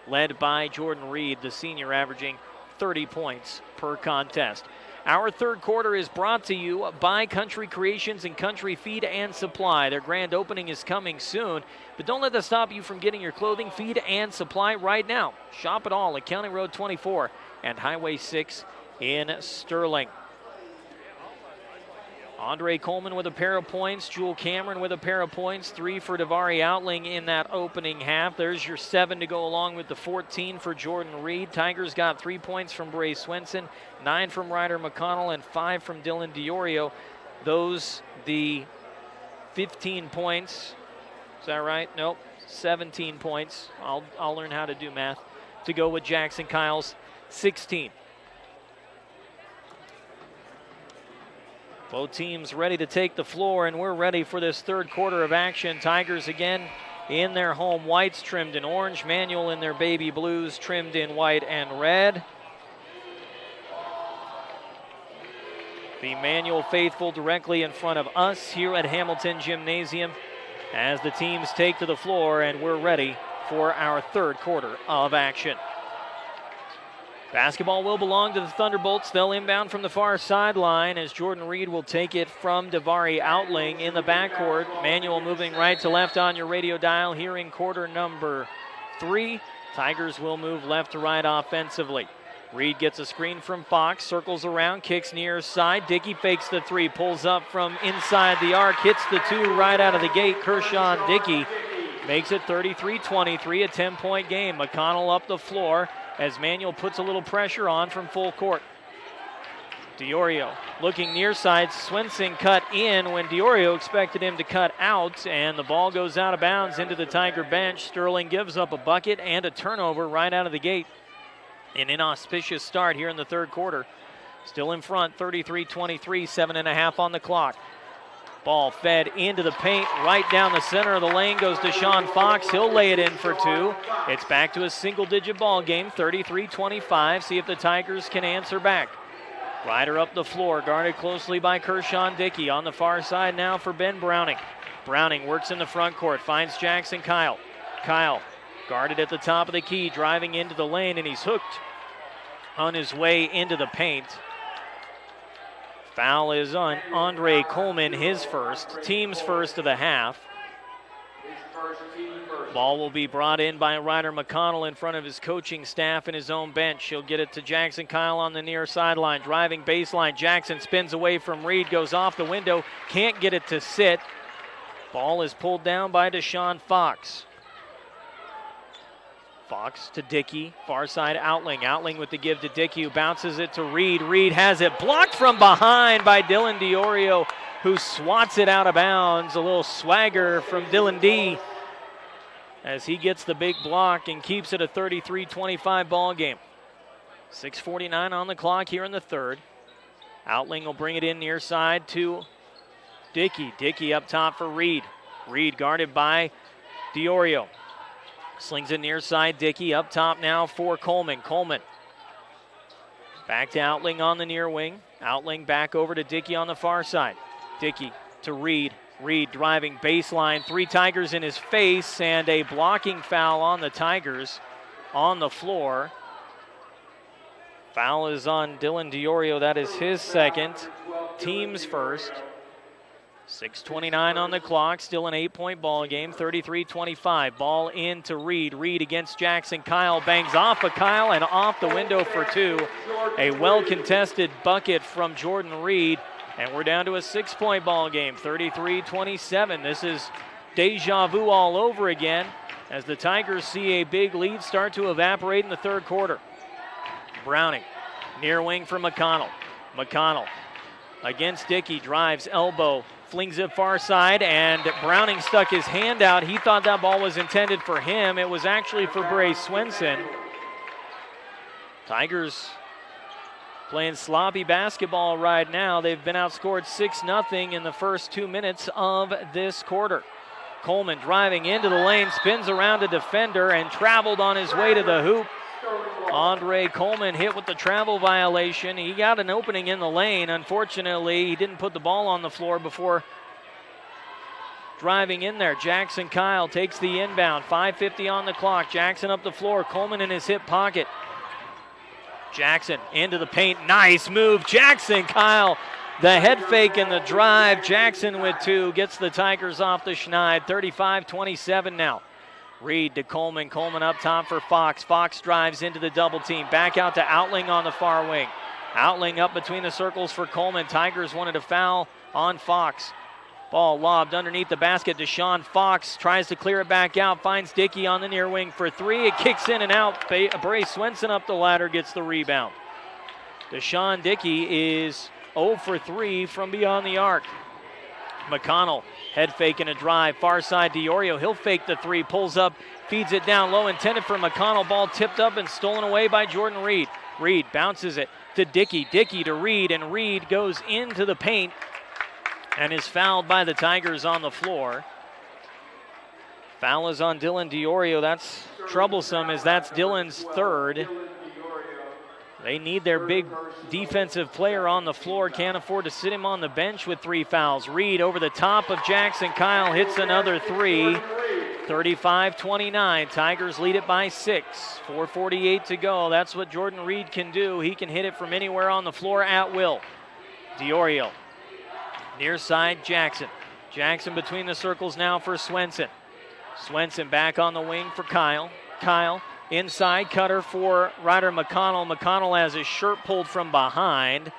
A: led by Jordan Reed, the senior, averaging 30 points per contest. Our third quarter is brought to you by Country Creations and Country Feed and Supply. Their grand opening is coming soon, but don't let that stop you from getting your clothing, feed, and supply right now. Shop it all at County Road 24 and Highway 6 in Sterling. Andre Coleman with a pair of points. Jewel Cameron with a pair of points. 3 for Davari Outling in that opening half. There's your 7 to go along with the 14 for Jordan Reed. Tigers got 3 points from Bray Swenson, 9 from Ryder McConnell, and 5 from Dylan Diorio. Those, the 15 points. Is that right? Nope. 17 points. I'll learn how to do math. To go with Jackson Kyle's 16. Both teams ready to take the floor, and we're ready for this third quarter of action. Tigers again in their home whites trimmed in orange. Manual in their baby blues trimmed in white and red. The Manual faithful directly in front of us here at Hamilton Gymnasium as the teams take to the floor, and we're ready for our third quarter of action. Basketball will belong to the Thunderbolts. They'll inbound from the far sideline as Jordan Reed will take it from Davari Outling in the backcourt. Manual moving right to left on your radio dial here in quarter number 3. Tigers will move left to right offensively. Reed gets a screen from Fox, circles around, kicks near side. Dickey fakes the 3, pulls up from inside the arc, hits the 2 right out of the gate. Kershawn Dickey makes it 33-23, a 10-point game. McConnell up the floor as Manual puts a little pressure on from full court. Diorio looking near side. Swenson cut in when Diorio expected him to cut out, and the ball goes out of bounds into the Tiger bench. Sterling gives up a bucket and a turnover right out of the gate. An inauspicious start here in the third quarter. Still in front, 33-23, 7.5 on the clock. Ball fed into the paint, right down the center of the lane goes Deshaun Fox. He'll lay it in for 2. It's back to a single-digit ball game, 33-25. See if the Tigers can answer back. Ryder up the floor, guarded closely by Kershawn Dickey. On the far side now for Ben Browning. Browning works in the front court, finds Jackson Kyle. Kyle guarded at the top of the key, driving into the lane, and he's hooked on his way into the paint. Foul is on Andre Coleman, his first, team's first of the half. Ball will be brought in by Ryder McConnell in front of his coaching staff and his own bench. He'll get it to Jackson Kyle on the near sideline, driving baseline. Jackson spins away from Reed, goes off the window, can't get it to sit. Ball is pulled down by Deshaun Fox. Fox to Dickey, far side Outling. Outling with the give to Dickey, who bounces it to Reed. Reed has it blocked from behind by Dylan Diorio, who swats it out of bounds. A little swagger from Dylan D as he gets the big block and keeps it a 33-25 ball game. 6:49 on the clock here in the third. Outling will bring it in near side to Dickey. Dickey up top for Reed. Reed guarded by Diorio. Slings it near side, Dickey up top now for Coleman. Coleman Back to Outling on the near wing. Outling back over to Dickey on the far side. Dickey to Reed. Reed driving baseline. 3 Tigers in his face, and a blocking foul on the Tigers on the floor. Foul is on Dylan DiOrio. That is his second. Team's first. 6:29 on the clock. Still an 8-point ball game. 33-25. Ball in to Reed. Reed against Jackson Kyle. Bangs off of Kyle and off the window for 2. A well-contested bucket from Jordan Reed. And we're down to a 6-point ball game. 33-27. This is deja vu all over again as the Tigers see a big lead start to evaporate in the third quarter. Browning, near wing for McConnell. McConnell against Dickey, drives elbow, flings it far side, and Browning stuck his hand out. He thought that ball was intended for him. It was actually for Bray Swenson. Tigers playing sloppy basketball right now. They've been outscored 6-0 in the first 2 minutes of this quarter. Coleman driving into the lane, spins around a defender and traveled on his way to the hoop. Andre Coleman hit with the travel violation. He got an opening in the lane. Unfortunately, he didn't put the ball on the floor before driving in there. Jackson Kyle takes the inbound. 5:50 on the clock. Jackson up the floor. Coleman in his hip pocket. Jackson into the paint. Nice move. Jackson Kyle, the head fake and the drive. Jackson with 2 gets the Tigers off the schneid. 35-27 now. Reed to Coleman. Coleman up top for Fox. Fox drives into the double team. Back out to Outling on the far wing. Outling up between the circles for Coleman. Tigers wanted a foul on Fox. Ball lobbed underneath the basket. Deshaun Fox tries to clear it back out. Finds Dickey on the near wing for 3. It kicks in and out. Bray Swenson up the ladder gets the rebound. Deshaun Dickey is 0 for 3 from beyond the arc. McConnell, head fake and a drive. Far side DiOrio. He'll fake the 3. Pulls up. Feeds it down low. Intended for McConnell. Ball tipped up and stolen away by Jordan Reed. Reed bounces it to Dickey. Dickey to Reed. And Reed goes into the paint and is fouled by the Tigers on the floor. Foul is on Dylan DiOrio. That's troublesome as that's Dylan's third. They need their big defensive player on the floor. Can't afford to sit him on the bench with 3 fouls. Reed over the top of Jackson Kyle hits another 3. 35-29. Tigers lead it by 6. 4:48 to go. That's what Jordan Reed can do. He can hit it from anywhere on the floor at will. DiOrio. Near side, Jackson. Jackson between the circles now for Swenson. Swenson back on the wing for Kyle. Kyle inside, cutter for Ryder McConnell. McConnell has his shirt pulled from behind.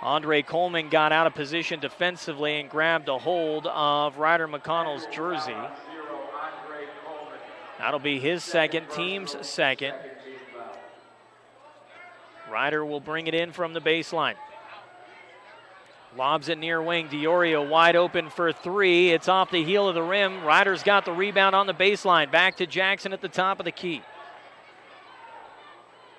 A: Andre Coleman got out of position defensively and grabbed a hold of Ryder McConnell's jersey. That'll be his second, team's second. Ryder will bring it in from the baseline. Lobs it near wing. DiOrio wide open for 3. It's off the heel of the rim. Ryder's got the rebound on the baseline. Back to Jackson at the top of the key.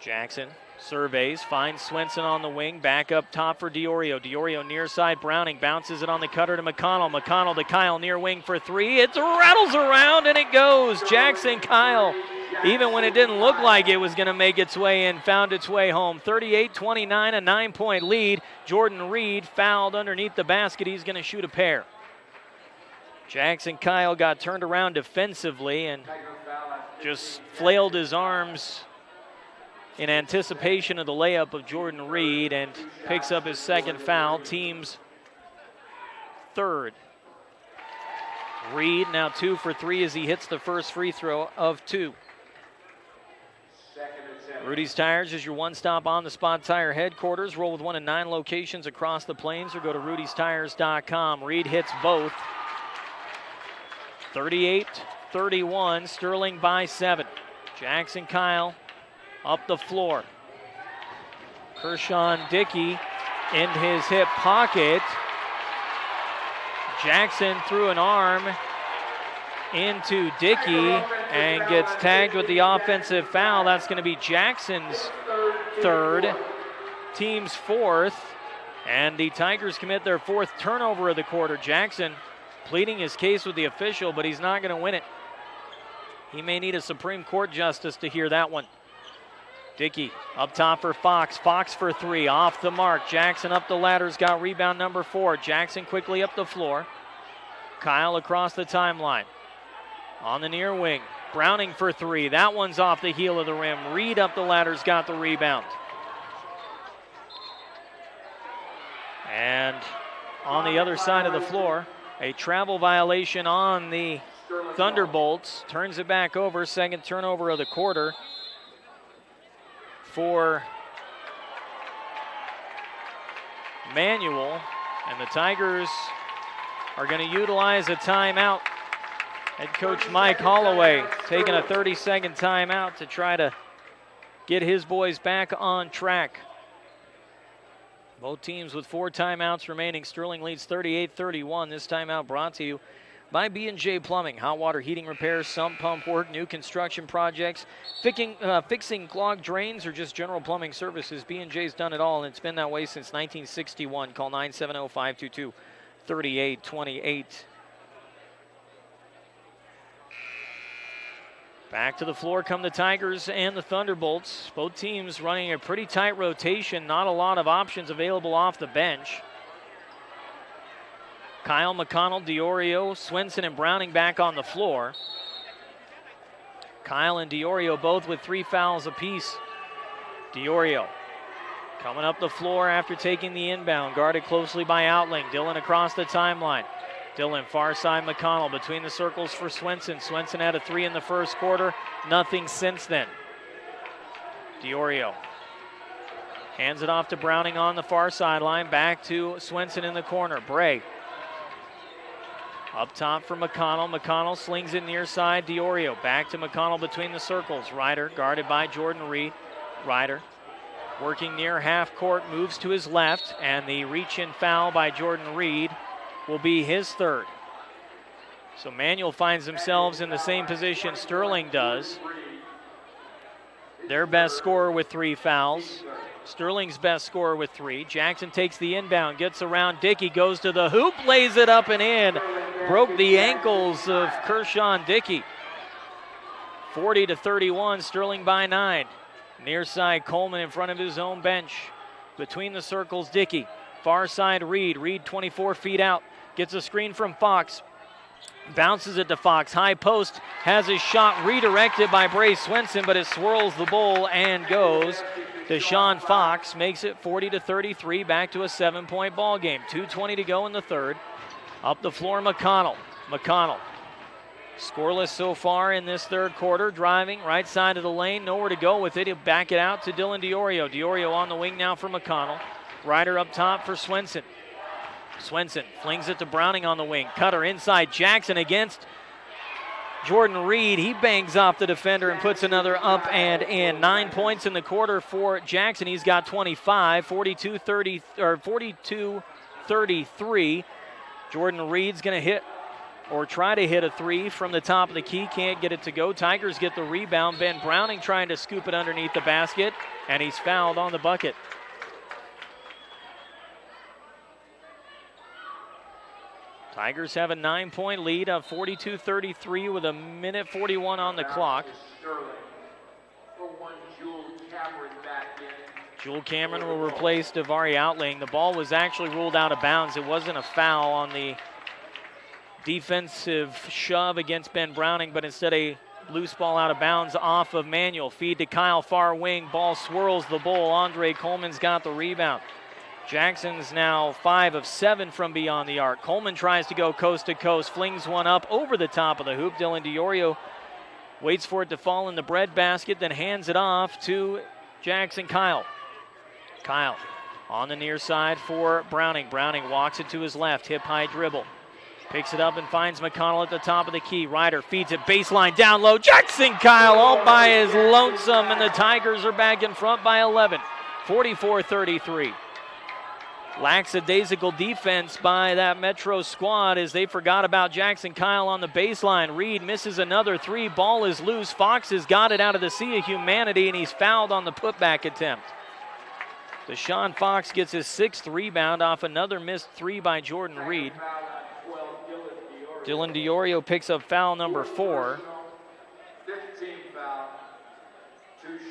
A: Jackson surveys, finds Swenson on the wing. Back up top for DiOrio. DiOrio near side. Browning bounces it on the cutter to McConnell. McConnell to Kyle near wing for 3. It rattles around and it goes. Jackson Kyle, even when it didn't look like it was going to make its way in, found its way home. 38-29, a 9-point lead. Jordan Reed fouled underneath the basket. He's going to shoot a pair. Jackson Kyle got turned around defensively and just flailed his arms in anticipation of the layup of Jordan Reed and picks up his second foul, team's third. Reed now 2 for 3 as he hits the first free throw of 2. Rudy's Tires is your one-stop on-the-spot tire headquarters. Roll with 1 of 9 locations across the plains or go to rudystires.com. Reed hits both. 38-31, Sterling by 7. Jackson Kyle up the floor. Kershawn Dickey in his hip pocket. Jackson threw an arm into Dickey and gets tagged with the offensive foul. That's going to be Jackson's third, team's fourth, and the Tigers commit their 4th turnover of the quarter. Jackson pleading his case with the official, but he's not going to win it. He may need a Supreme Court justice to hear that one. Dickey up top for Fox. Fox for three, off the mark. Jackson up the ladder's got rebound number 4. Jackson quickly up the floor. Kyle across the timeline. On the near wing, Browning for three. That one's off the heel of the rim. Reed up the ladder's got the rebound. And on the other side of the floor, a travel violation on the Thunderbolts. Turns it back over. Second turnover of the quarter for Manual. And the Tigers are going to utilize a timeout. Head coach Mike Holloway taking a 30-second timeout to try to get his boys back on track. Both teams with 4 timeouts remaining. Sterling leads 38-31. This timeout brought to you by B&J Plumbing. Hot water heating repairs, sump pump work, new construction projects, fixing clogged drains, or just general plumbing services. B&J's done it all, and it's been that way since 1961. Call 970-522-3828. Back to the floor come the Tigers and the Thunderbolts. Both teams running a pretty tight rotation. Not a lot of options available off the bench. Kyle, McConnell, Diorio, Swenson, and Browning back on the floor. Kyle and Diorio both with 3 fouls apiece. Diorio coming up the floor after taking the inbound. Guarded closely by Outling. Dillon across the timeline. Dillon, far side McConnell, between the circles for Swenson. Swenson had a 3 in the first quarter, nothing since then. Diorio hands it off to Browning on the far sideline, back to Swenson in the corner. Bray up top for McConnell. McConnell slings it near side. Diorio back to McConnell between the circles. Ryder guarded by Jordan Reed. Ryder working near half court, moves to his left, and the reach-in foul by Jordan Reed will be his 3rd. So Manual finds themselves in the same position Sterling does. Their best scorer with 3 fouls. Sterling's best scorer with 3. Jackson takes the inbound, gets around Dickey, goes to the hoop, lays it up and in. Broke the ankles of Kershawn Dickey. 40-31, Sterling by 9. Near side, Coleman in front of his own bench. Between the circles, Dickey. Far side, Reed. Reed 24 feet out. Gets a screen from Fox. Bounces it to Fox. High post. Has his shot redirected by Bray Swenson, but it swirls the ball and goes. Deshaun Fox makes it 40-33. Back to a 7-point ball game. 2:20 to go in the 3rd. Up the floor, McConnell. McConnell. Scoreless so far in this 3rd quarter. Driving right side of the lane. Nowhere to go with it. He'll back it out to Dylan Diorio. Diorio on the wing now for McConnell. Ryder up top for Swenson. Swenson flings it to Browning on the wing. Cutter inside. Jackson against Jordan Reed. He bangs off the defender and puts another up and in. 9 points in the quarter for Jackson. He's got 25. 42-33. Jordan Reed's going to hit or try to hit a 3 from the top of the key. Can't get it to go. Tigers get the rebound. Ben Browning trying to scoop it underneath the basket, and he's fouled on the bucket. Tigers have a 9-point lead of 42-33 with 1:41 on the clock. Jewel Cameron will replace Davari Outling. The ball was actually ruled out of bounds. It wasn't a foul on the defensive shove against Ben Browning, but instead a loose ball out of bounds off of Manual. Feed to Kyle, far wing. Ball swirls the bowl. Andre Coleman's got the rebound. Jackson's now 5 of 7 from beyond the arc. Coleman tries to go coast to coast, flings one up over the top of the hoop. Dylan Diorio waits for it to fall in the breadbasket, then hands it off to Jackson Kyle. Kyle on the near side for Browning. Browning walks it to his left, hip-high dribble. Picks it up and finds McConnell at the top of the key. Ryder feeds it baseline down low. Jackson Kyle all by his lonesome, and the Tigers are back in front by 11. 44-33. Lackadaisical defense by that Metro squad as they forgot about Jackson Kyle on the baseline. Reed misses another 3. Ball is loose. Fox has got it out of the sea of humanity, and he's fouled on the putback attempt. Deshaun Fox gets his 6th rebound off another missed 3 by Jordan Reed. Dylan Diorio picks up foul number 4.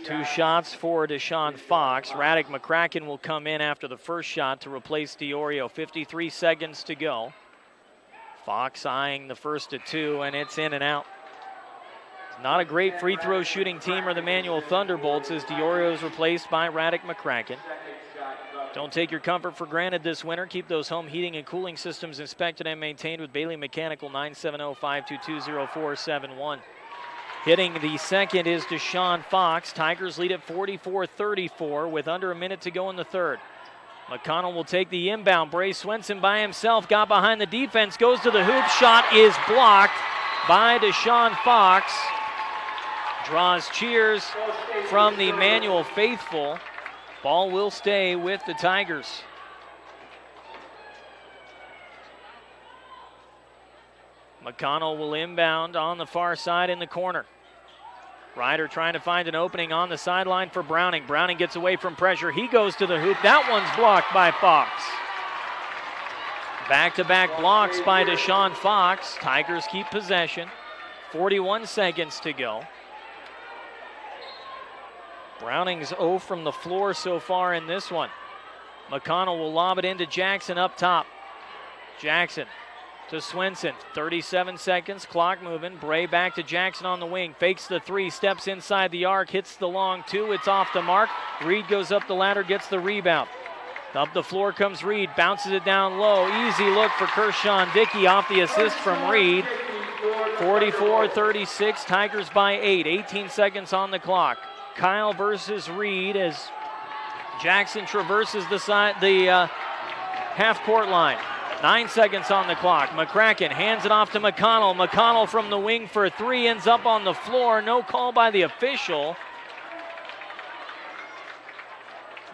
A: 2 shots for Deshaun Fox. Radek McCracken will come in after the first shot to replace DiOrio. 53 seconds to go. Fox eyeing the first at 2, and it's in and out. Not a great free throw shooting team are the Manual Thunderbolts as DiOrio is replaced by Radek McCracken. Don't take your comfort for granted this winter. Keep those home heating and cooling systems inspected and maintained with Bailey Mechanical. 970-522-0471. Hitting the second is Deshaun Fox. Tigers lead at 44-34 with under a minute to go in the third. McConnell will take the inbound. Bray Swenson by himself, got behind the defense, goes to the hoop. Shot is blocked by Deshaun Fox. Draws cheers from the Manual faithful. Ball will stay with the Tigers. McConnell will inbound on the far side in the corner. Ryder trying to find an opening on the sideline for Browning. Browning gets away from pressure. He goes to the hoop. That one's blocked by Fox. Back-to-back blocks by Deshaun Fox. Tigers keep possession. 41 seconds to go. Browning's 0 from the floor so far in this one. McConnell will lob it into Jackson up top. Jackson to Swenson. 37 seconds, clock moving. Bray back to Jackson on the wing. Fakes the 3, steps inside the arc, hits the long 2. It's off the mark. Reed goes up the ladder, gets the rebound. Up the floor comes Reed, bounces it down low. Easy look for Kershawn Dickey off the assist from Reed. 44-36, Tigers by 8. 18 seconds on the clock. Kyle versus Reed as Jackson traverses the half-court line. 9 seconds on the clock. McCracken hands it off to McConnell. McConnell from the wing for 3, ends up on the floor. No call by the official.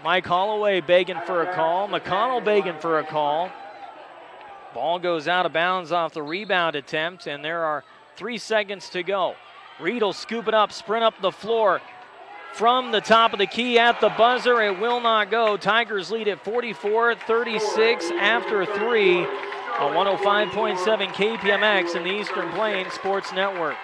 A: Mike Holloway begging for a call. McConnell begging for a call. Ball goes out of bounds off the rebound attempt, and there are 3 seconds to go. Reed will scoop it up, sprint up the floor. From the top of the key at the buzzer, it will not go. Tigers lead at 44-36 after 3 on 105.7 KPMX in the Eastern Plains Sports Network.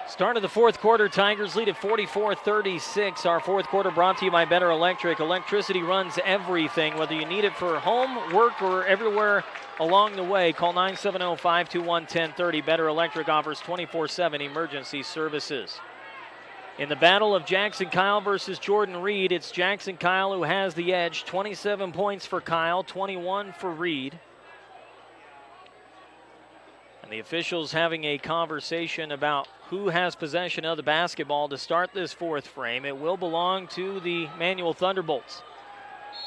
A: Start of the fourth quarter, Tigers lead at 44-36. Our fourth quarter brought to you by Better Electric. Electricity runs everything, whether you need it for home, work, or everywhere along the way. Call 970-521-1030. Better Electric offers 24/7 emergency services. In the battle of Jackson Kyle versus Jordan Reed, it's Jackson Kyle who has the edge. 27 points for Kyle, 21 for Reed. And the officials having a conversation about who has possession of the basketball to start this fourth frame. It will belong to the Manual Thunderbolts.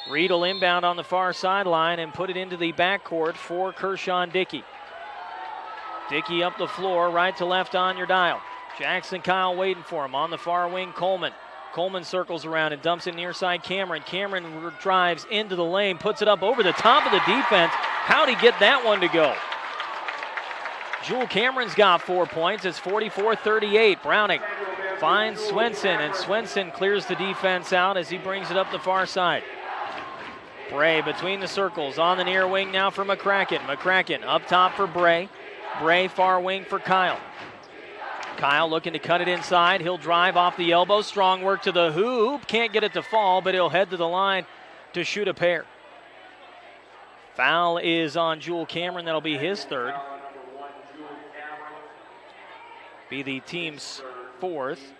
A: Reed will inbound on the far sideline and put it into the backcourt for Kershawn Dickey. Dickey up the floor, right to left on your dial. Jackson Kyle waiting for him. On the far wing, Coleman. Coleman circles around and dumps it near side Cameron. Cameron drives into the lane, puts it up over the top of the defense. How'd he get that one to go? Jewel Cameron's got 4 points. It's 44-38. Browning finds Swenson, and Swenson clears the defense out as he brings it up the far side. Bray between the circles on the near wing now for McCracken. McCracken up top for Bray. Bray far wing for Kyle. Kyle looking to cut it inside. He'll drive off the elbow. Strong work to the hoop. Can't get it to fall, but he'll head to the line to shoot a pair. Foul is on Jewel Cameron. That'll be his third. be the team's fourth.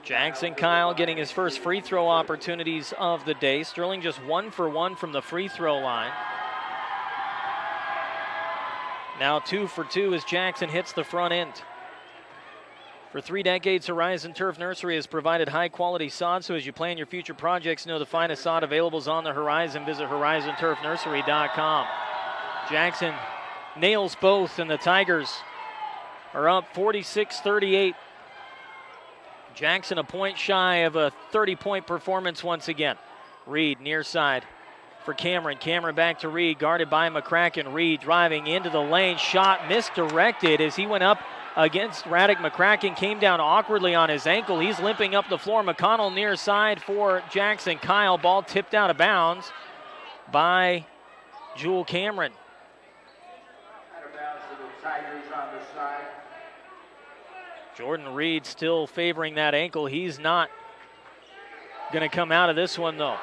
A: Jackson Kyle getting his first free throw opportunities of the day. Sterling just 1 for 1 from the free throw line. Now 2 for 2 as Jackson hits the front end. For 3 decades, Horizon Turf Nursery has provided high-quality sod, so as you plan your future projects, know the finest sod available is on the horizon. Visit horizonturfnursery.com. Jackson nails both, and the Tigers are up 46-38. Jackson a point shy of a 30-point performance once again. Reed near side for Cameron. Cameron back to Reed, guarded by McCracken. Reed driving into the lane, shot misdirected as he went up against Radek McCracken, came down awkwardly on his ankle. He's limping up the floor. McConnell near side for Jackson Kyle. Ball tipped out of bounds by Jewel Cameron.
B: Out of bounds to the Tigers on the side.
A: Jordan Reed still favoring that ankle. He's not going to come out of this one, though.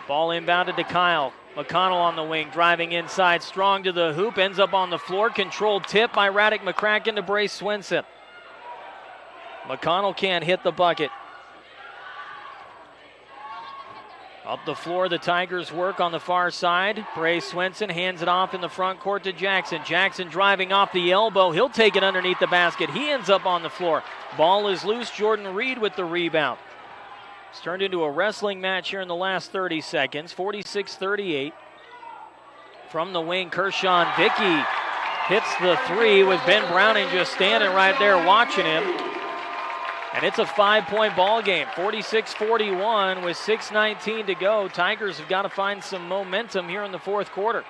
A: Ball inbounded to Kyle. McConnell on the wing, driving inside, strong to the hoop, ends up on the floor. Controlled tip by Radek McCracken to Brace Swenson. McConnell can't hit the bucket. Up the floor, the Tigers work on the far side. Brace Swenson hands it off in the front court to Jackson. Jackson driving off the elbow. He'll take it underneath the basket. He ends up on the floor. Ball is loose. Jordan Reed with the rebound. It's turned into a wrestling match here in the last 30 seconds. 46-38. From the wing, Kershawn Vicky hits the three with Ben Browning just standing right there watching him. And it's a 5-point ball game, 46-41 with 6:19 to go. Tigers have got to find some momentum here in the fourth quarter.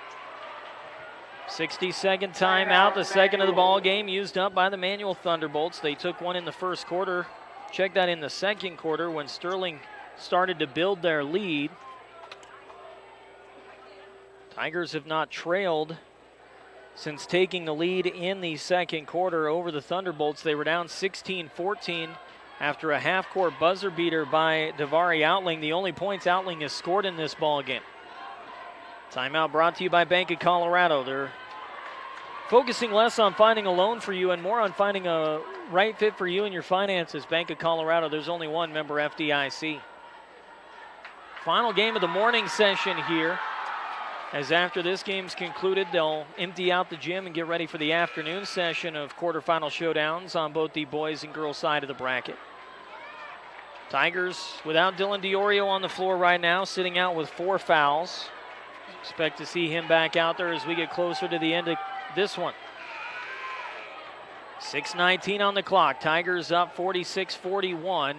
A: 60-second timeout, the second of the ball game used up by the Manual Thunderbolts. They took one in the first quarter. Check that in the second quarter when Sterling started to build their lead. Tigers have not trailed since taking the lead in the second quarter over the Thunderbolts. They were down 16-14 after a half-court buzzer beater by Davari Outling. The only points Outling has scored in this ball game. Timeout brought to you by Bank of Colorado. They're focusing less on finding a loan for you and more on finding a right fit for you and your finances. Bank of Colorado, there's only one, member FDIC. Final game of the morning session here. As after this game's concluded, they'll empty out the gym and get ready for the afternoon session of quarterfinal showdowns on both the boys and girls side of the bracket. Tigers without Dylan DiOrio on the floor right now, sitting out with 4 fouls. Expect to see him back out there as we get closer to the end of this one. 6:19 on the clock. Tigers up 46-41.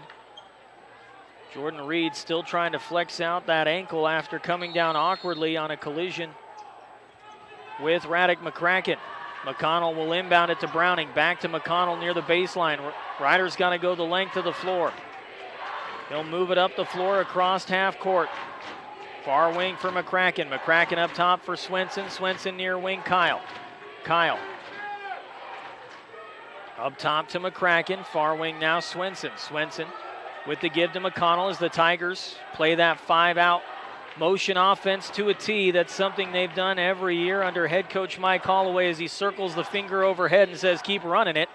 A: Jordan Reed still trying to flex out that ankle after coming down awkwardly on a collision with Radek McCracken. McConnell will inbound it to Browning. Back to McConnell near the baseline. Ryder's got to go the length of the floor. He'll move it up the floor across half court. Far wing for McCracken. McCracken up top for Swenson. Swenson near wing Kyle. Kyle. Up top to McCracken. Far wing now Swenson. Swenson with the give to McConnell as the Tigers play that 5-out motion offense to a T. That's something they've done every year under head coach Mike Holloway as he circles the finger overhead and says, keep running it.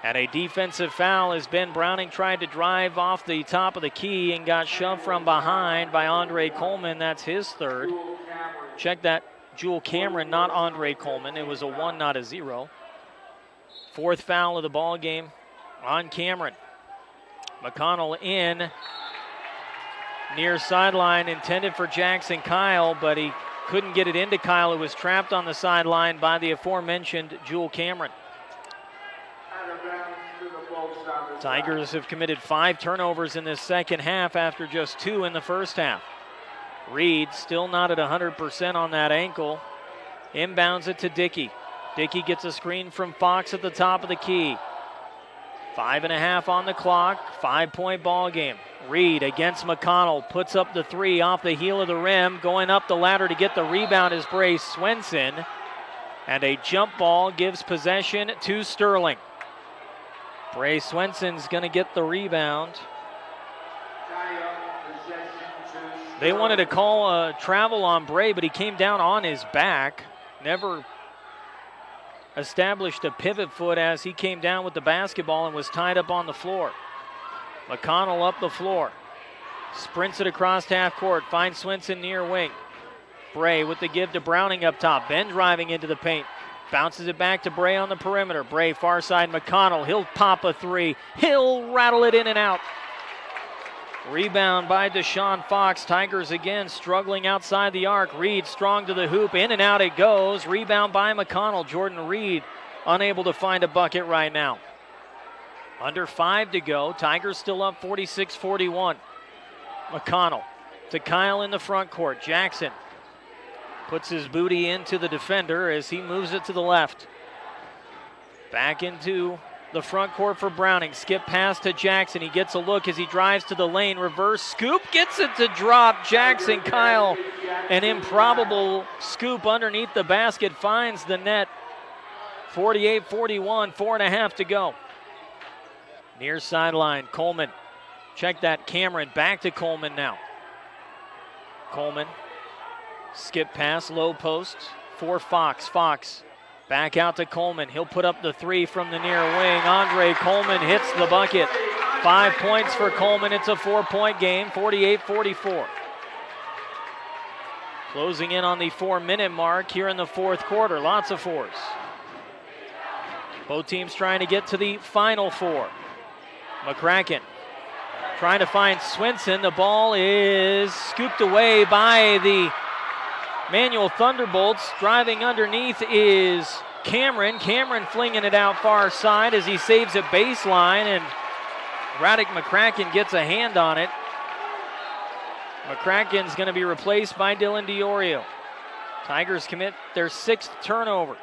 A: And a defensive foul as Ben Browning tried to drive off the top of the key and got shoved from behind by Andre Coleman. That's his third. Check that. Jewel Cameron, not Andre Coleman. It was a 1, not a 0. Fourth foul of the ball game on Cameron. McConnell in near sideline, intended for Jackson Kyle, but he couldn't get it into Kyle, who was trapped on the sideline by the aforementioned Jewel Cameron. Tigers have committed 5 turnovers in this second half after just 2 in the first half. Reed still not at 100% on that ankle. Inbounds it to Dickey. Dickey gets a screen from Fox at the top of the key. 5.5 on the clock, 5-point ball game. Reed against McConnell, puts up the 3 off the heel of the rim. Going up the ladder to get the rebound is Brace Swenson. And a jump ball gives possession to Sterling. Brace Swenson's going to get the rebound. They wanted to call a travel on Bray, but he came down on his back. Never established a pivot foot as he came down with the basketball and was tied up on the floor. McConnell up the floor. Sprints it across half court. Finds Swinson near wing. Bray with the give to Browning up top. Ben driving into the paint. Bounces it back to Bray on the perimeter. Bray far side McConnell. He'll pop a three. He'll rattle it in and out. Rebound by Deshaun Fox. Tigers again struggling outside the arc. Reed strong to the hoop. In and out it goes. Rebound by McConnell. Jordan Reed unable to find a bucket right now. Under 5 to go. Tigers still up 46-41. McConnell to Kyle in the front court. Jackson puts his booty into the defender as he moves it to the left. Back into the front court for Browning. Skip pass to Jackson. He gets a look as he drives to the lane. Reverse scoop. Gets it to drop. Jackson, Kyle, an improbable scoop underneath the basket. Finds the net. 48-41. 4.5 to go. Near sideline. Coleman. Check that. Cameron back to Coleman now. Coleman. Skip pass. Low post for Fox. Fox. Back out to Coleman. He'll put up the three from the near wing. Andre Coleman hits the bucket. 5 points for Coleman. It's a 4-point game, 48-44. Closing in on the 4-minute mark here in the fourth quarter. Lots of fours. Both teams trying to get to the final four. McCracken trying to find Swinson. The ball is scooped away by the Manual Thunderbolts. Driving underneath is Cameron. Cameron flinging it out far side as he saves it baseline, and Radek McCracken gets a hand on it. McCracken's going to be replaced by Dylan DiOrio. Tigers commit their 6th turnover.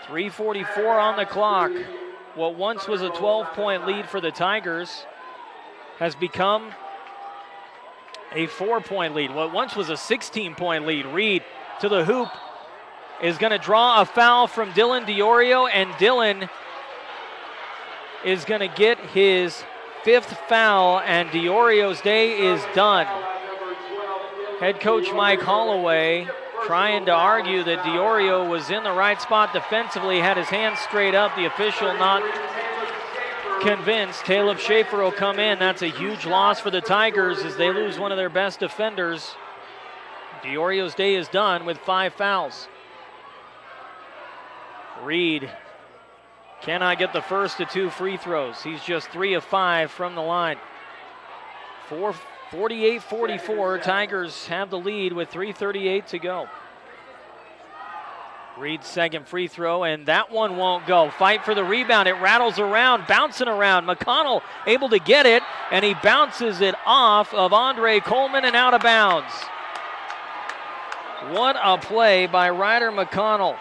A: 3:44 on the clock. What once was a 12-point lead for the Tigers has become a 4-point lead. What once was a 16-point lead. Reed to the hoop is going to draw a foul from Dylan DiOrio, and Dylan is going to get his 5th foul, and DiOrio's day is done. Head coach Mike Holloway trying to argue that DiOrio was in the right spot defensively, had his hands straight up. The official not convinced. Caleb Schaefer will come in. That's a huge loss for the Tigers as they lose one of their best defenders. DiOrio's day is done with 5 fouls. Reed cannot get the first of 2 free throws. He's just 3 of 5 from the line. 48-44, Tigers have the lead with 3:38 to go. Reed's second free throw, and that one won't go. Fight for the rebound. It rattles around, bouncing around. McConnell able to get it, and he bounces it off of Andre Coleman and out of bounds. What a play by Ryder McConnell.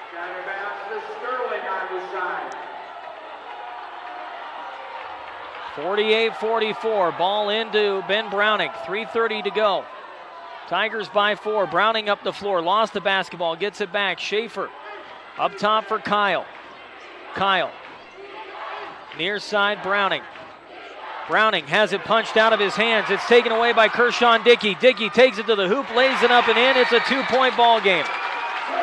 A: 48-44, ball into Ben Browning, 3:30 to go. Tigers by 4, Browning up the floor, lost the basketball, gets it back. Schaefer up top for Kyle. Kyle, near side Browning. Browning has it punched out of his hands. It's taken away by Kershawn Dickey. Dickey takes it to the hoop, lays it up and in. It's a 2-point ball game.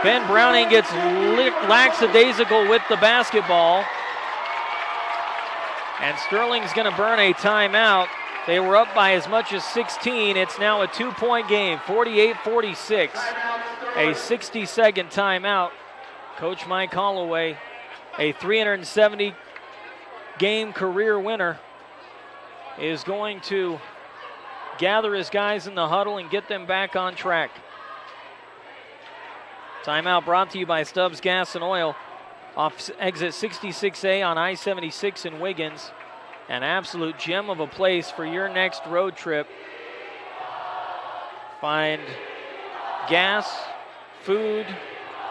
A: Ben Browning gets lackadaisical with the basketball. And Sterling's going to burn a timeout. They were up by as much as 16. It's now a 2-point game, 48-46. A 60-second timeout. Coach Mike Holloway, a 370-game career winner, is going to gather his guys in the huddle and get them back on track. Timeout brought to you by Stubbs Gas and Oil. Off exit 66A on I-76 in Wiggins. An absolute gem of a place for your next road trip. Find gas, food,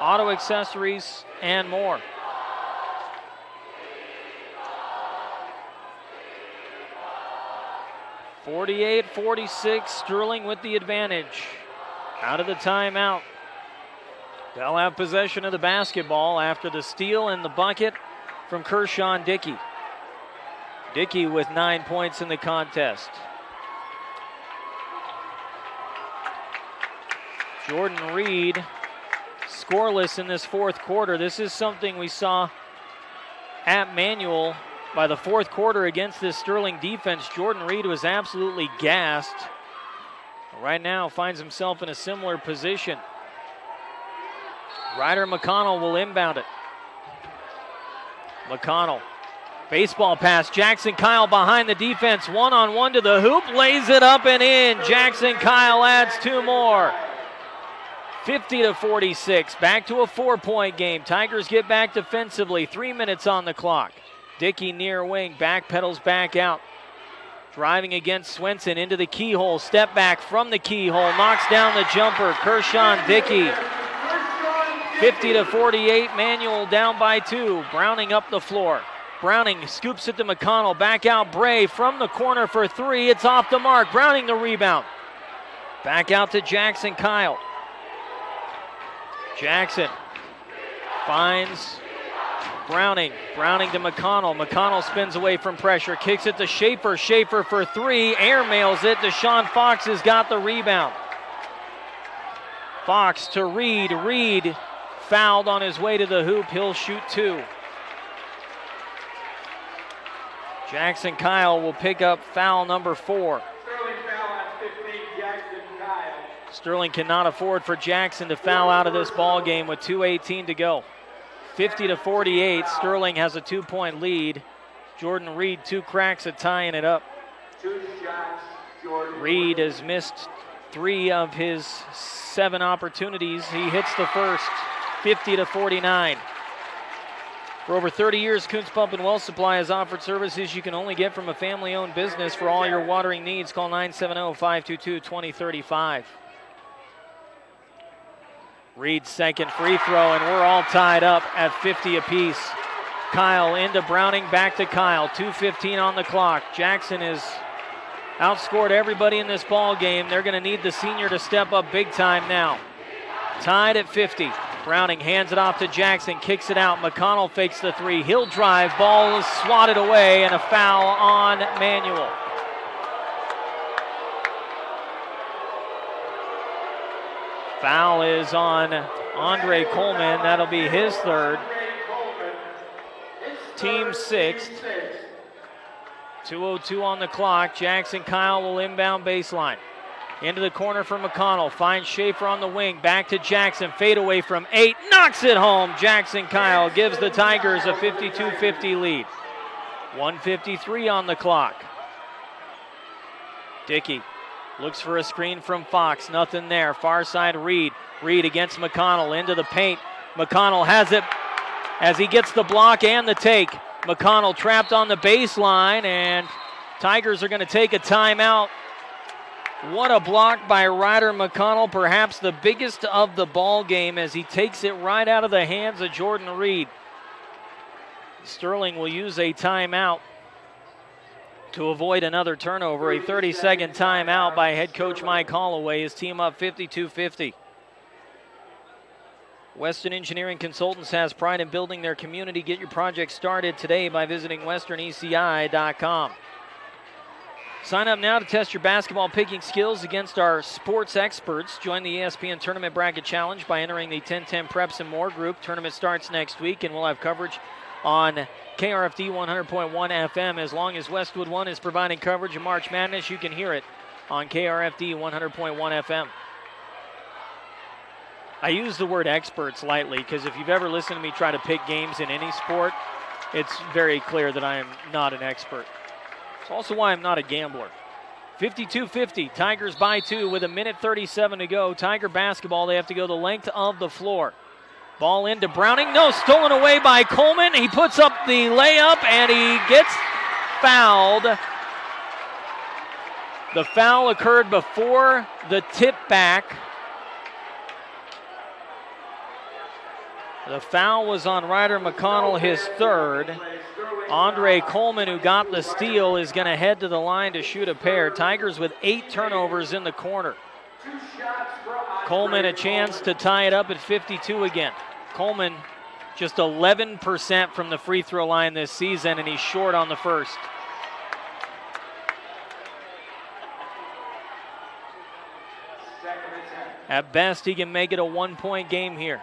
A: auto accessories, and more. (48-46), Sterling with the advantage. Out of the timeout. They'll have possession of the basketball after the steal and the bucket from Kershawn Dickey. Dickey with 9 points in the contest. Jordan Reed scoreless in this fourth quarter. This is something we saw at Manual by the fourth quarter against this Sterling defense. Jordan Reed was absolutely gassed. Right now finds himself in a similar position. Ryder McConnell will inbound it. McConnell, baseball pass. Jackson Kyle behind the defense. One-on-one to the hoop. Lays it up and in. Jackson Kyle adds 2 more. 50-46. Back to a 4-point game. Tigers get back defensively. 3 minutes on the clock. Dickey near wing. Backpedals back out. Driving against Swenson into the keyhole. Step back from the keyhole. Knocks down the jumper. Kershawn Dickey. 50-48. Manual down by 2. Browning up the floor. Browning scoops it to McConnell. Back out Bray from the corner for 3. It's off the mark. Browning the rebound. Back out to Jackson Kyle. Jackson finds Browning. Browning to McConnell. McConnell spins away from pressure. Kicks it to Schaefer. Schaefer for 3. Air mails it. Deshaun Fox has got the rebound. Fox to Reed. Reed fouled on his way to the hoop. He'll shoot 2. Jackson Kyle will pick up foul number 4.
B: Sterling foul on 15, Jackson Kyle.
A: Sterling cannot afford for Jackson to foul out of this ball game with 2:18 to go. 50-48. Sterling has a 2-point lead. Jordan Reed 2 cracks at tying it up.
B: 2 shots, Jordan.
A: Reed has missed 3 of his 7 opportunities. He hits the first. 50-49. For over 30 years, Kuntz Pump and Well Supply has offered services you can only get from a family-owned business. For all your watering needs, call 970-522-2035. Reed's second free throw, and we're all tied up at 50 apiece. Kyle into Browning, back to Kyle. 2:15 on the clock. Jackson has outscored everybody in this ball game. They're going to need the senior to step up big time now. Tied at 50. Browning hands it off to Jackson, kicks it out. McConnell fakes the 3. He'll drive. Ball is swatted away, and a foul on Manual. Foul is on Andre Coleman. That'll be his 3rd. Team 6th. 2:02 on the clock. Jackson Kyle will inbound baseline. Into the corner for McConnell. Finds Schaefer on the wing. Back to Jackson. Fade away from 8. Knocks it home. Jackson Kyle gives the Tigers a 52-50 lead. 1:53 on the clock. Dickey looks for a screen from Fox. Nothing there. Far side Reed. Reed against McConnell. Into the paint. McConnell has it as he gets the block and the take. McConnell trapped on the baseline, and Tigers are going to take a timeout. What a block by Ryder McConnell, perhaps the biggest of the ball game, as he takes it right out of the hands of Jordan Reed. Sterling will use a timeout to avoid another turnover. A 30-second timeout by head coach Mike Holloway. His team up 52-50. Western Engineering Consultants has pride in building their community. Get your project started today by visiting westerneci.com. Sign up now to test your basketball picking skills against our sports experts. Join the ESPN Tournament Bracket Challenge by entering the 1010 Preps and More group. Tournament starts next week, and we'll have coverage on KRFD 100.1 FM. As long as Westwood One is providing coverage of March Madness, you can hear it on KRFD 100.1 FM. I use the word experts lightly because if you've ever listened to me try to pick games in any sport, it's very clear that I am not an expert. It's also why I'm not a gambler. 52-50, Tigers by 2 with 1:37 to go. Tiger basketball, they have to go the length of the floor. Ball into Browning. No, stolen away by Coleman. He puts up the layup and he gets fouled. The foul occurred before the tip back. The foul was on Ryder McConnell, his 3rd. Andre Coleman, who got the steal, is going to head to the line to shoot a pair. Tigers with 8 turnovers in the corner. Coleman a chance to tie it up at 52 again. Coleman just 11% from the free throw line this season, and he's short on the first. At best, he can make it a 1-point game here.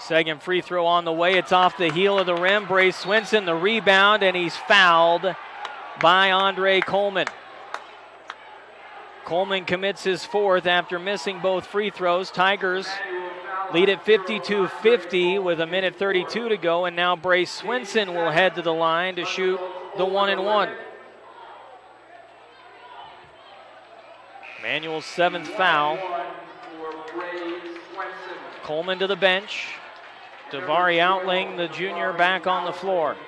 A: Second free throw on the way. It's off the heel of the rim. Brace Swenson the rebound, and he's fouled by Andre Coleman. Coleman commits his fourth after missing both free throws. Tigers lead at 52-50 with 1:32 to go, and now Brace Swenson will head to the line to shoot the 1-and-1. Manuel's seventh foul. Coleman to the bench. Davari Outling, the junior, back on the floor.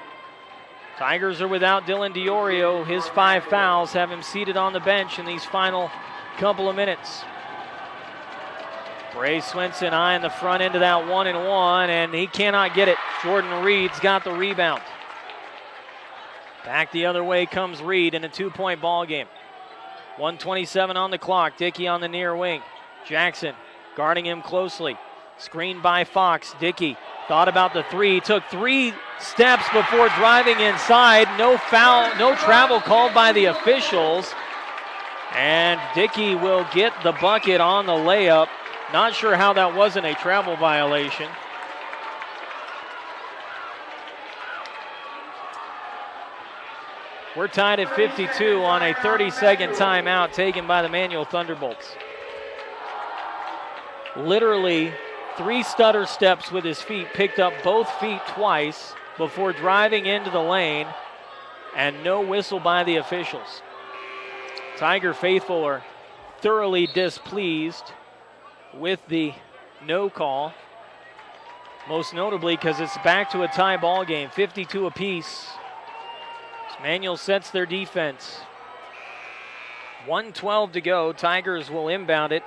A: Tigers are without Dylan DiOrio. His 5 fouls have him seated on the bench in these final couple of minutes. Brace Swenson eyeing the front end of that 1-and-1, and he cannot get it. Jordan Reed's got the rebound. Back the other way comes Reed in a 2-point ball game. 1:27 on the clock. Dickey on the near wing. Jackson guarding him closely. Screened by Fox. Dickey thought about the three. Took 3 steps before driving inside. No foul, no travel called by the officials. And Dickey will get the bucket on the layup. Not sure how that wasn't a travel violation. We're tied at 52 on a 30-second timeout taken by the Manual Thunderbolts. Literally 3 stutter steps with his feet, picked up both feet twice before driving into the lane, and no whistle by the officials. Tiger faithful are thoroughly displeased with the no call, most notably because it's back to a tie ball game, 52 apiece. Manual sets their defense. 1:12 to go. Tigers will inbound it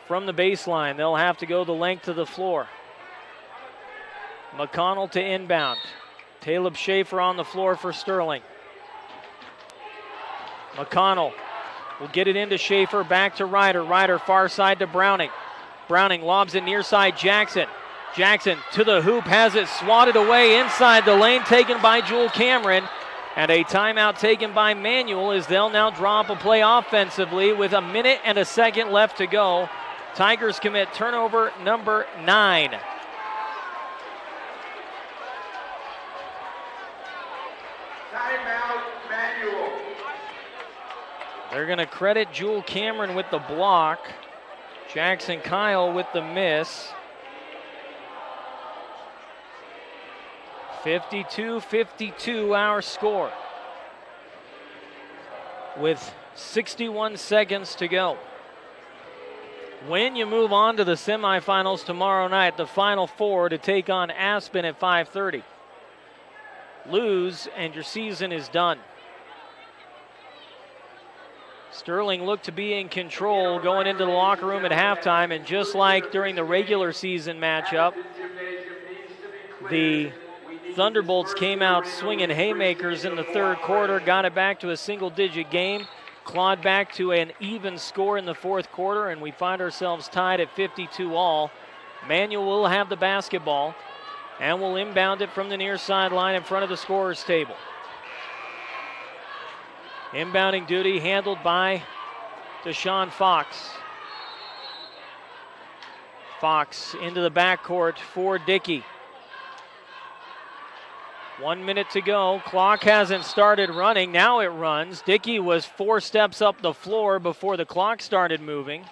A: from the baseline. They'll have to go the length of the floor. McConnell to inbound. Caleb Schaefer on the floor for Sterling. McConnell will get it into Schaefer, back to Ryder. Ryder far side to Browning. Browning lobs it near side Jackson. Jackson to the hoop, has it swatted away inside the lane, taken by Jewel Cameron. And a timeout taken by Manual as they'll now draw up a play offensively with 1 minute and a second left to go. Tigers commit turnover number 9.
B: Timeout, Manual.
A: They're going to credit Jewel Cameron with the block. Jackson Kyle with the miss. 52-52 our score with 61 seconds to go. When you move on to the semifinals tomorrow night, the Final Four to take on Aspen at 5:30. Lose and your season is done. Sterling looked to be in control going into the locker room at halftime, and just like during the regular season matchup, the Thunderbolts came out swinging haymakers in the third quarter, got it back to a single-digit game, clawed back to an even score in the fourth quarter, and we find ourselves tied at 52 all. Manual will have the basketball and will inbound it from the near sideline in front of the scorer's table. Inbounding duty handled by Deshaun Fox. Fox into the backcourt for Dickey. 1 minute to go. Clock hasn't started running. Now it runs. Dickey was 4 steps up the floor before the clock started moving.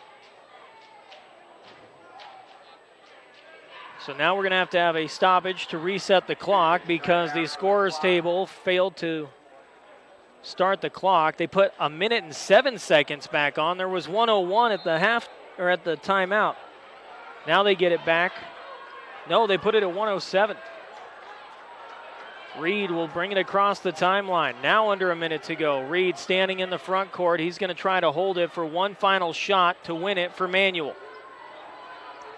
A: So now we're going to have a stoppage to reset the clock because the scorer's table failed to start the clock. They put 1 minute and 7 seconds back on. There was 1:01 at the at the timeout. Now they get it back. No, they put it at 1:07. Reed will bring it across the timeline. Now under 1 minute to go. Reed standing in the front court. He's going to try to hold it for one final shot to win it for Manual.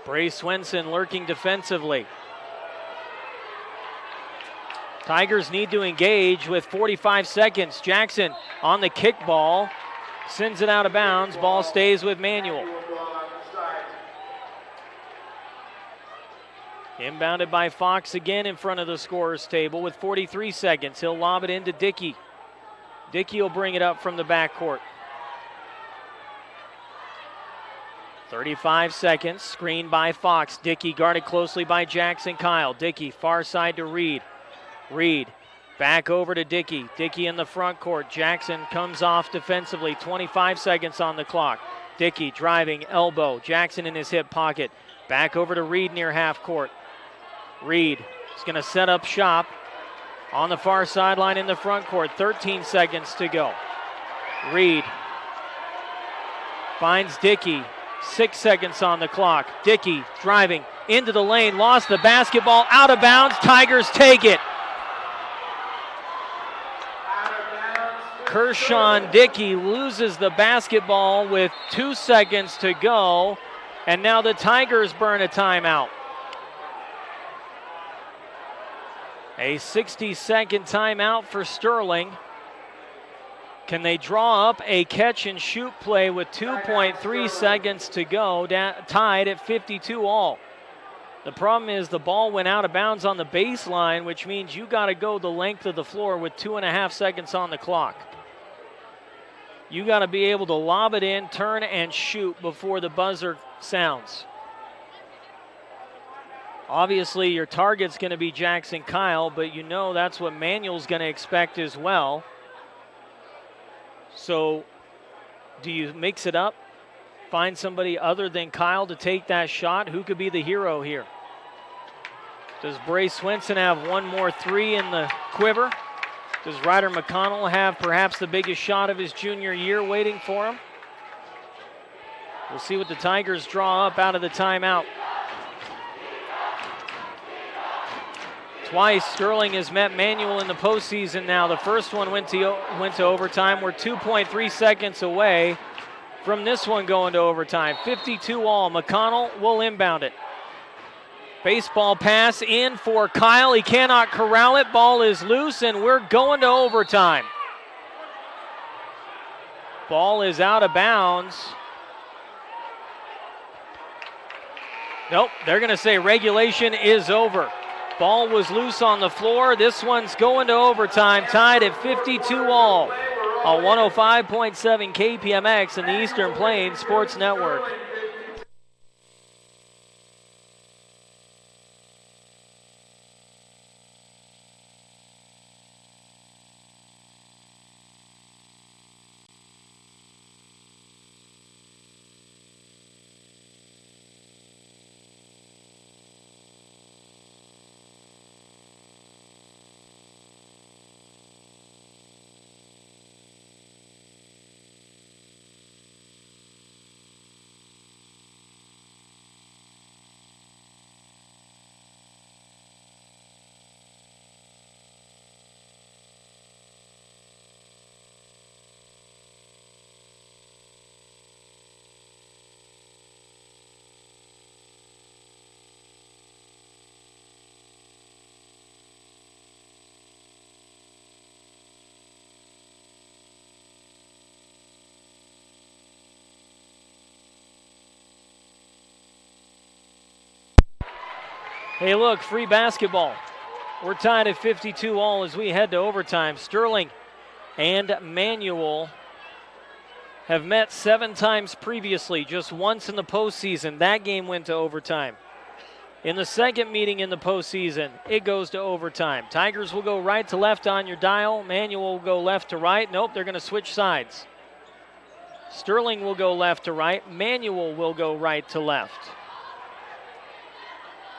A: Brace Swenson lurking defensively. Tigers need to engage with 45 seconds. Jackson on the kick ball. Sends it out of bounds. Ball stays with Manual. Inbounded by Fox again in front of the scorer's table with 43 seconds. He'll lob it into Dickey. Dickey will bring it up from the backcourt. 35 seconds, screen by Fox. Dickey guarded closely by Jackson Kyle. Dickey far side to Reed. Reed back over to Dickey. Dickey in the front court. Jackson comes off defensively. 25 seconds on the clock. Dickey driving, elbow. Jackson in his hip pocket. Back over to Reed near half court. Reed is going to set up shop on the far sideline in the front court. 13 seconds to go. Reed finds Dickey. 6 seconds on the clock. Dickey driving into the lane. Lost the basketball. Out of bounds. Tigers take it. Kershawn Dickey loses the basketball with 2 seconds to go. And now the Tigers burn a timeout. A 60-second timeout for Sterling. Can they draw up a catch and shoot play with 2.3 seconds to go, tied at 52 all? The problem is the ball went out of bounds on the baseline, which means you got to go the length of the floor with 2.5 seconds on the clock. You got to be able to lob it in, turn, and shoot before the buzzer sounds. Obviously, your target's going to be Jackson Kyle, but you know that's what Manuel's going to expect as well. So, do you mix it up? Find somebody other than Kyle to take that shot? Who could be the hero here? Does Bray Swenson have one more three in the quiver? Does Ryder McConnell have perhaps the biggest shot of his junior year waiting for him? We'll see what the Tigers draw up out of the timeout. Twice Sterling has met Manuel in the postseason now. The first one went to overtime. We're 2.3 seconds away from this one going to overtime. 52 all. McConnell will inbound it. Baseball pass in for Kyle. He cannot corral it. Ball is loose, and we're going to overtime. Ball is out of bounds. Nope, they're going to say regulation is over. Ball was loose on the floor. This one's going to overtime, tied at 52 all. On 105.7 KPMX and the Eastern Plains Sports Network. Hey, look, free basketball. We're tied at 52 all as we head to overtime. Sterling and Manuel have met 7 times previously, just once in the postseason. That game went to overtime. In the second meeting in the postseason, it goes to overtime. Tigers will go right to left on your dial. Manuel will go left to right. Nope, they're going to switch sides. Sterling will go left to right. Manuel will go right to left.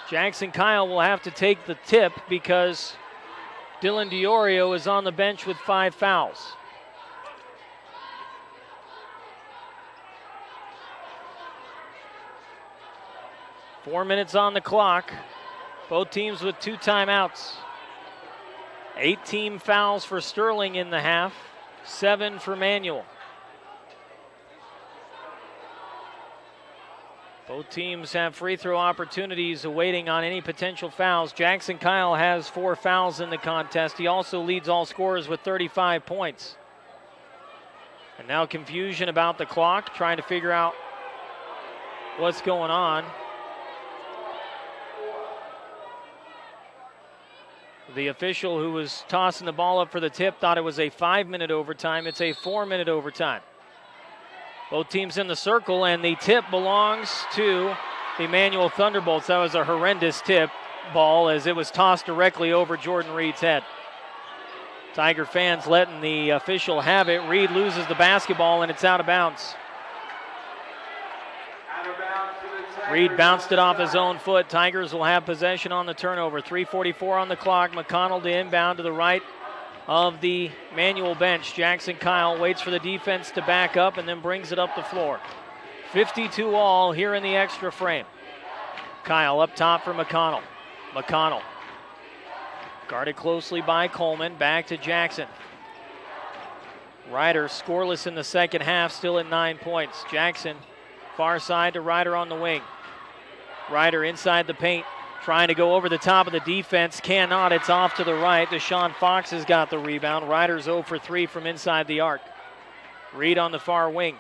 A: Jackson Kyle will have to take the tip because Dylan Diorio is on the bench with 5 fouls. Four minutes on the clock. Both teams with 2 timeouts. 18 fouls for Sterling in the half, 7 for Manuel. Both teams have free throw opportunities awaiting on any potential fouls. Jackson Kyle has 4 fouls in the contest. He also leads all scorers with 35 points. And now confusion about the clock, trying to figure out what's going on. The official who was tossing the ball up for the tip thought it was a 5-minute overtime. It's a 4-minute overtime. Both teams in the circle, and the tip belongs to the Manual Thunderbolts. That was a horrendous tip ball as it was tossed directly over Jordan Reed's head. Tiger fans letting the official have it. Reed loses the basketball, and it's out of bounds. Reed bounced it off his own foot. Tigers will have possession on the turnover. 3:44 on the clock. McConnell to inbound to the right of the Manual bench. Jackson Kyle waits for the defense to back up and then brings it up the floor. 52 all here in the extra frame. Kyle up top for McConnell. McConnell guarded closely by Coleman. Back to Jackson. Ryder scoreless in the second half, still at 9 points. Jackson far side to Ryder on the wing. Ryder inside the paint, trying to go over the top of the defense. Cannot. It's off to the right. Deshaun Fox has got the rebound. Ryder's 0 for 3 from inside the arc. Reed on the far wing.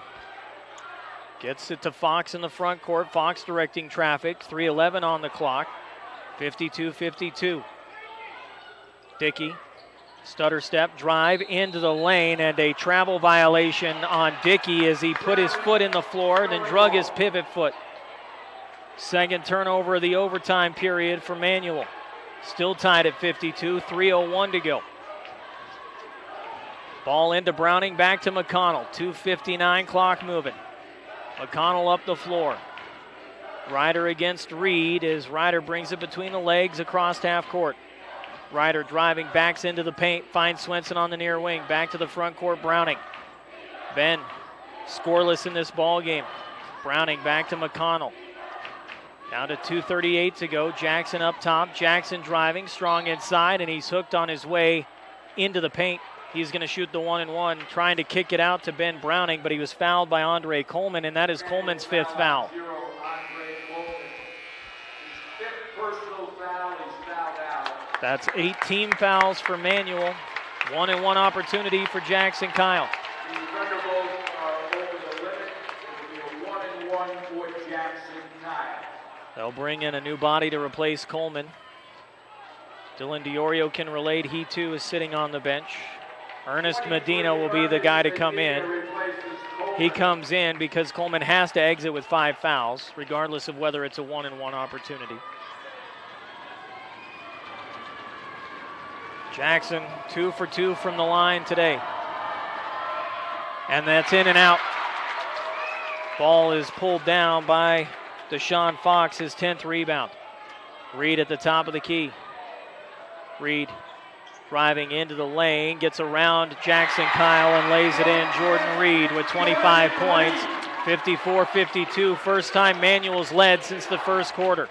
A: Gets it to Fox in the front court. Fox directing traffic. 3:11 on the clock. 52-52. Dickey, stutter step, drive into the lane, and a travel violation on Dickey as he put his foot in the floor, then drug his pivot foot. Second turnover of the overtime period for Manual. Still tied at 52, 3:01 to go. Ball into Browning, back to McConnell. 2:59, clock moving. McConnell up the floor. Ryder against Reed as Ryder brings it between the legs across half court. Ryder driving, backs into the paint, finds Swenson on the near wing. Back to the front court, Browning. Ben scoreless in this ball game. Browning back to McConnell. Down to 2:38 to go. Jackson up top. Jackson driving, strong inside, and he's hooked on his way into the paint. He's going to shoot the 1-and-1, trying to kick it out to Ben Browning, but he was fouled by Andre Coleman, and that is Coleman's fifth foul. That's 8 team fouls for Manual. 1-and-1 opportunity for Jackson Kyle.
B: The Thunderbolts are over the limit. It will be a 1-and-1 for Jackson Kyle.
A: They'll bring in a new body to replace Coleman. Dylan DiOrio can relate. He too is sitting on the bench. Ernest Medina will be the guy to come in. He comes in because Coleman has to exit with 5 fouls, regardless of whether it's a 1-and-1 opportunity. Jackson 2 for 2 from the line today. And that's in and out. Ball is pulled down by Deshaun Fox, his 10th rebound. Reed at the top of the key. Reed driving into the lane, gets around Jackson Kyle and lays it in. Jordan Reed with 25 points, 54-52. First time Manual's led since the first quarter.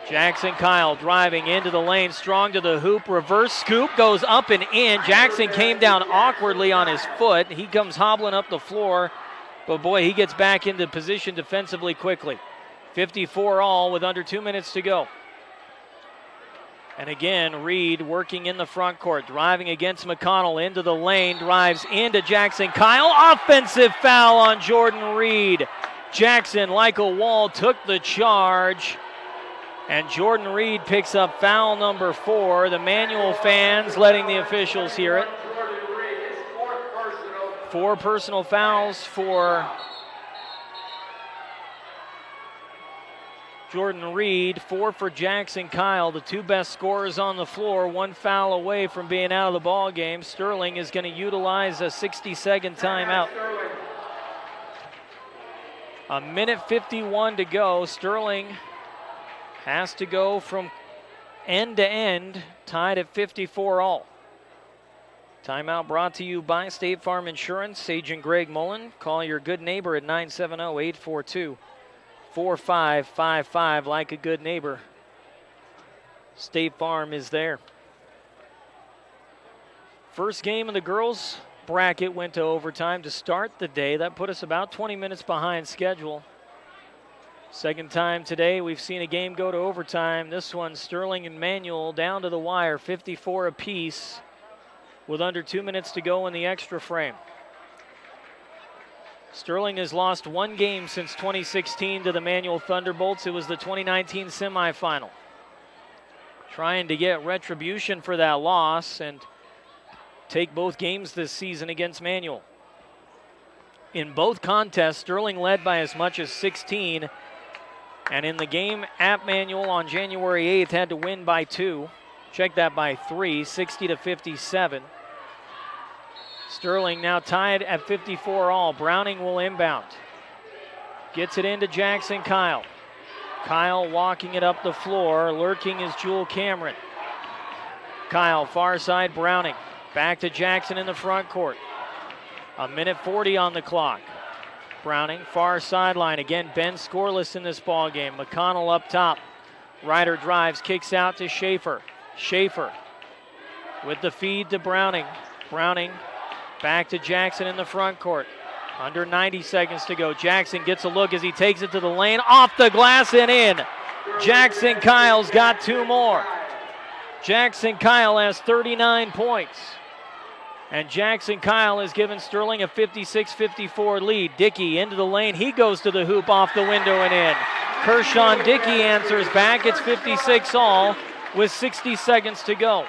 A: Jackson Kyle driving into the lane, strong to the hoop, reverse scoop, goes up and in. Jackson came down awkwardly on his foot. He comes hobbling up the floor, but boy, he gets back into position defensively quickly. 54 all with under 2 minutes to go. And again, Reed working in the front court, driving against McConnell into the lane, drives into Jackson Kyle. Offensive foul on Jordan Reed. Jackson, like a wall, took the charge. And Jordan Reed picks up foul number 4. The Manual fans letting the officials hear it. 4 personal fouls for Jordan Reed, 4 for Jackson Kyle, the 2 best scorers on the floor, 1 foul away from being out of the ball game. Sterling is going to utilize a 60-second timeout. 1:51 to go. Sterling has to go from end to end, tied at 54 all. Timeout brought to you by State Farm Insurance. Agent Greg Mullen. Call your good neighbor at 970-842-4555. Like a good neighbor, State Farm is there. First game of the girls' bracket went to overtime to start the day. That put us about 20 minutes behind schedule. Second time today we've seen a game go to overtime. This one, Sterling and Manual down to the wire, 54 apiece with under 2 minutes to go in the extra frame. Sterling has lost 1 game since 2016 to the Manual Thunderbolts. It was the 2019 semifinal. Trying to get retribution for that loss and take both games this season against Manual. In both contests, Sterling led by as much as 16. And in the game app manual on January 8th, had to win by 2. Check that by 3, 60-57. Sterling now tied at 54 all. Browning will inbound. Gets it into Jackson Kyle. Kyle walking it up the floor. Lurking is Jewel Cameron. Kyle, far side, Browning. Back to Jackson in the front court. 1:40 on the clock. Browning, far sideline. Again, Ben scoreless in this ball game. McConnell up top. Ryder drives, kicks out to Schaefer. Schaefer with the feed to Browning. Browning back to Jackson in the front court. Under 90 seconds to go. Jackson gets a look as he takes it to the lane. Off the glass and in. Jackson Kyle's got 2 more. Jackson Kyle has 39 points. And Jackson Kyle has given Sterling a 56-54 lead. Dickey into the lane. He goes to the hoop, off the window and in. Kershawn Dickey answers back. It's 56 all with 60 seconds to go.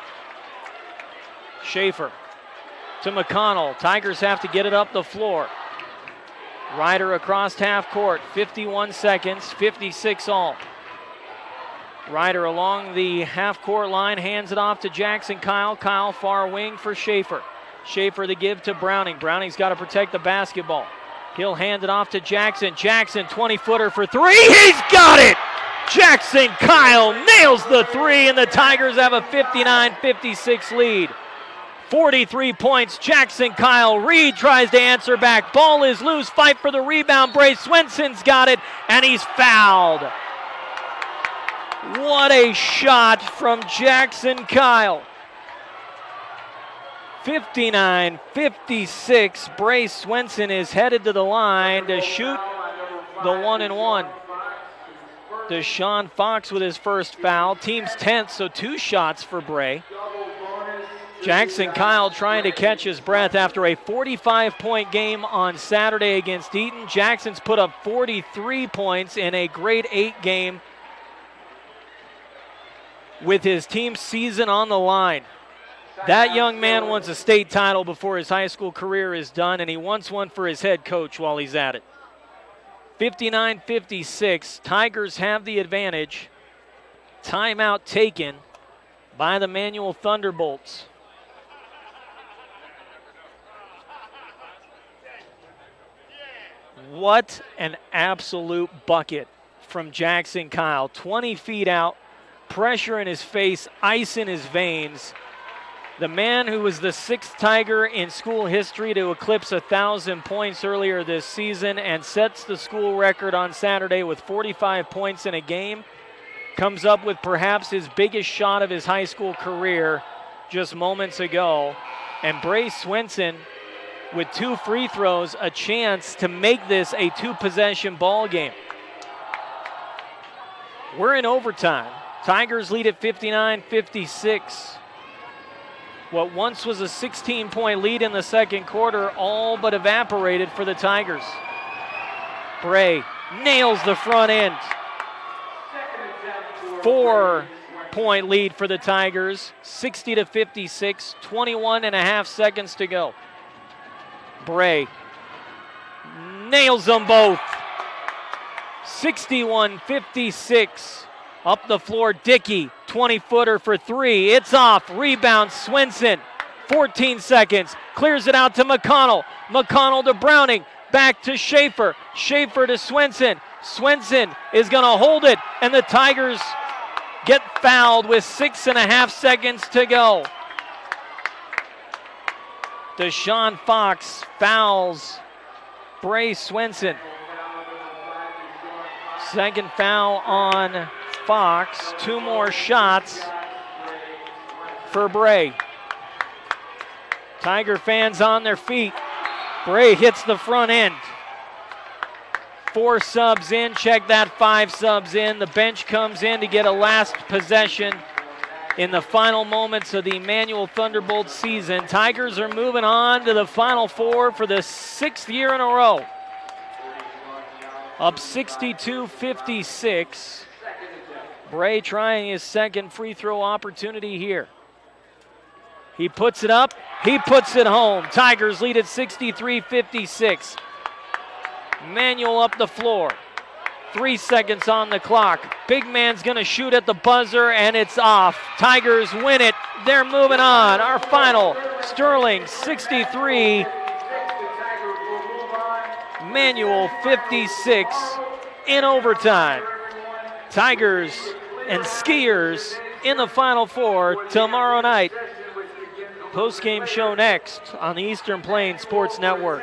A: Schaefer to McConnell. Tigers have to get it up the floor. Ryder across half court. 51 seconds, 56 all. Ryder along the half court line, hands it off to Jackson Kyle. Kyle far wing for Schaefer. Schaefer the give to Browning. Browning's got to protect the basketball. He'll hand it off to Jackson. Jackson, 20-footer for 3. He's got it! Jackson Kyle nails the 3, and the Tigers have a 59-56 lead. 43 points, Jackson Kyle. Reed tries to answer back. Ball is loose. Fight for the rebound. Bray Swenson's got it, and he's fouled. What a shot from Jackson Kyle. 59-56. Bray Swenson is headed to the line to shoot the 1-and-1. Deshaun Fox with his first foul. Team's 10th, so 2 shots for Bray. Jackson Kyle trying to catch his breath after a 45-point game on Saturday against Eaton. Jackson's put up 43 points in a grade 8 game with his team's season on the line. That young man wants a state title before his high school career is done, and he wants one for his head coach while he's at it. 59-56, Tigers have the advantage. Timeout taken by the Manual Thunderbolts. What an absolute bucket from Jackson Kyle. 20 feet out, pressure in his face, ice in his veins. The man who was the 6th Tiger in school history to eclipse 1,000 points earlier this season and sets the school record on Saturday with 45 points in a game, comes up with perhaps his biggest shot of his high school career just moments ago. And Bray Swenson, with 2 free throws, a chance to make this a 2-possession ball game. We're in overtime. Tigers lead at 59-56. What once was a 16-point lead in the second quarter all but evaporated for the Tigers. Bray nails the front end. 4-point lead for the Tigers, 60-56, 21.5 seconds to go. Bray nails them both. 61-56. Up the floor, Dickey, 20-footer for 3. It's off. Rebound, Swenson. 14 seconds. Clears it out to McConnell. McConnell to Browning. Back to Schaefer. Schaefer to Swenson. Swenson is going to hold it, and the Tigers get fouled with 6.5 seconds to go. Deshaun Fox fouls Bray Swenson. Second foul on Fox. 2 more shots for Bray. Tiger fans on their feet. Bray hits the front end. 4 subs in. Check that, 5 subs in. The bench comes in to get a last possession in the final moments of the Manual Thunderbolts season. Tigers are moving on to the Final Four for the 6th year in a row. Up 62-56. Bray trying his second free throw opportunity here. He puts it up. He puts it home. Tigers lead at 63-56. Manuel up the floor. 3 seconds on the clock. Big man's gonna shoot at the buzzer and it's off. Tigers win it. They're moving on. Our final, Sterling 63, Manuel 56 in overtime. Tigers and Skiers in the Final Four tomorrow night. Post-game show next on the Eastern Plains Sports Network.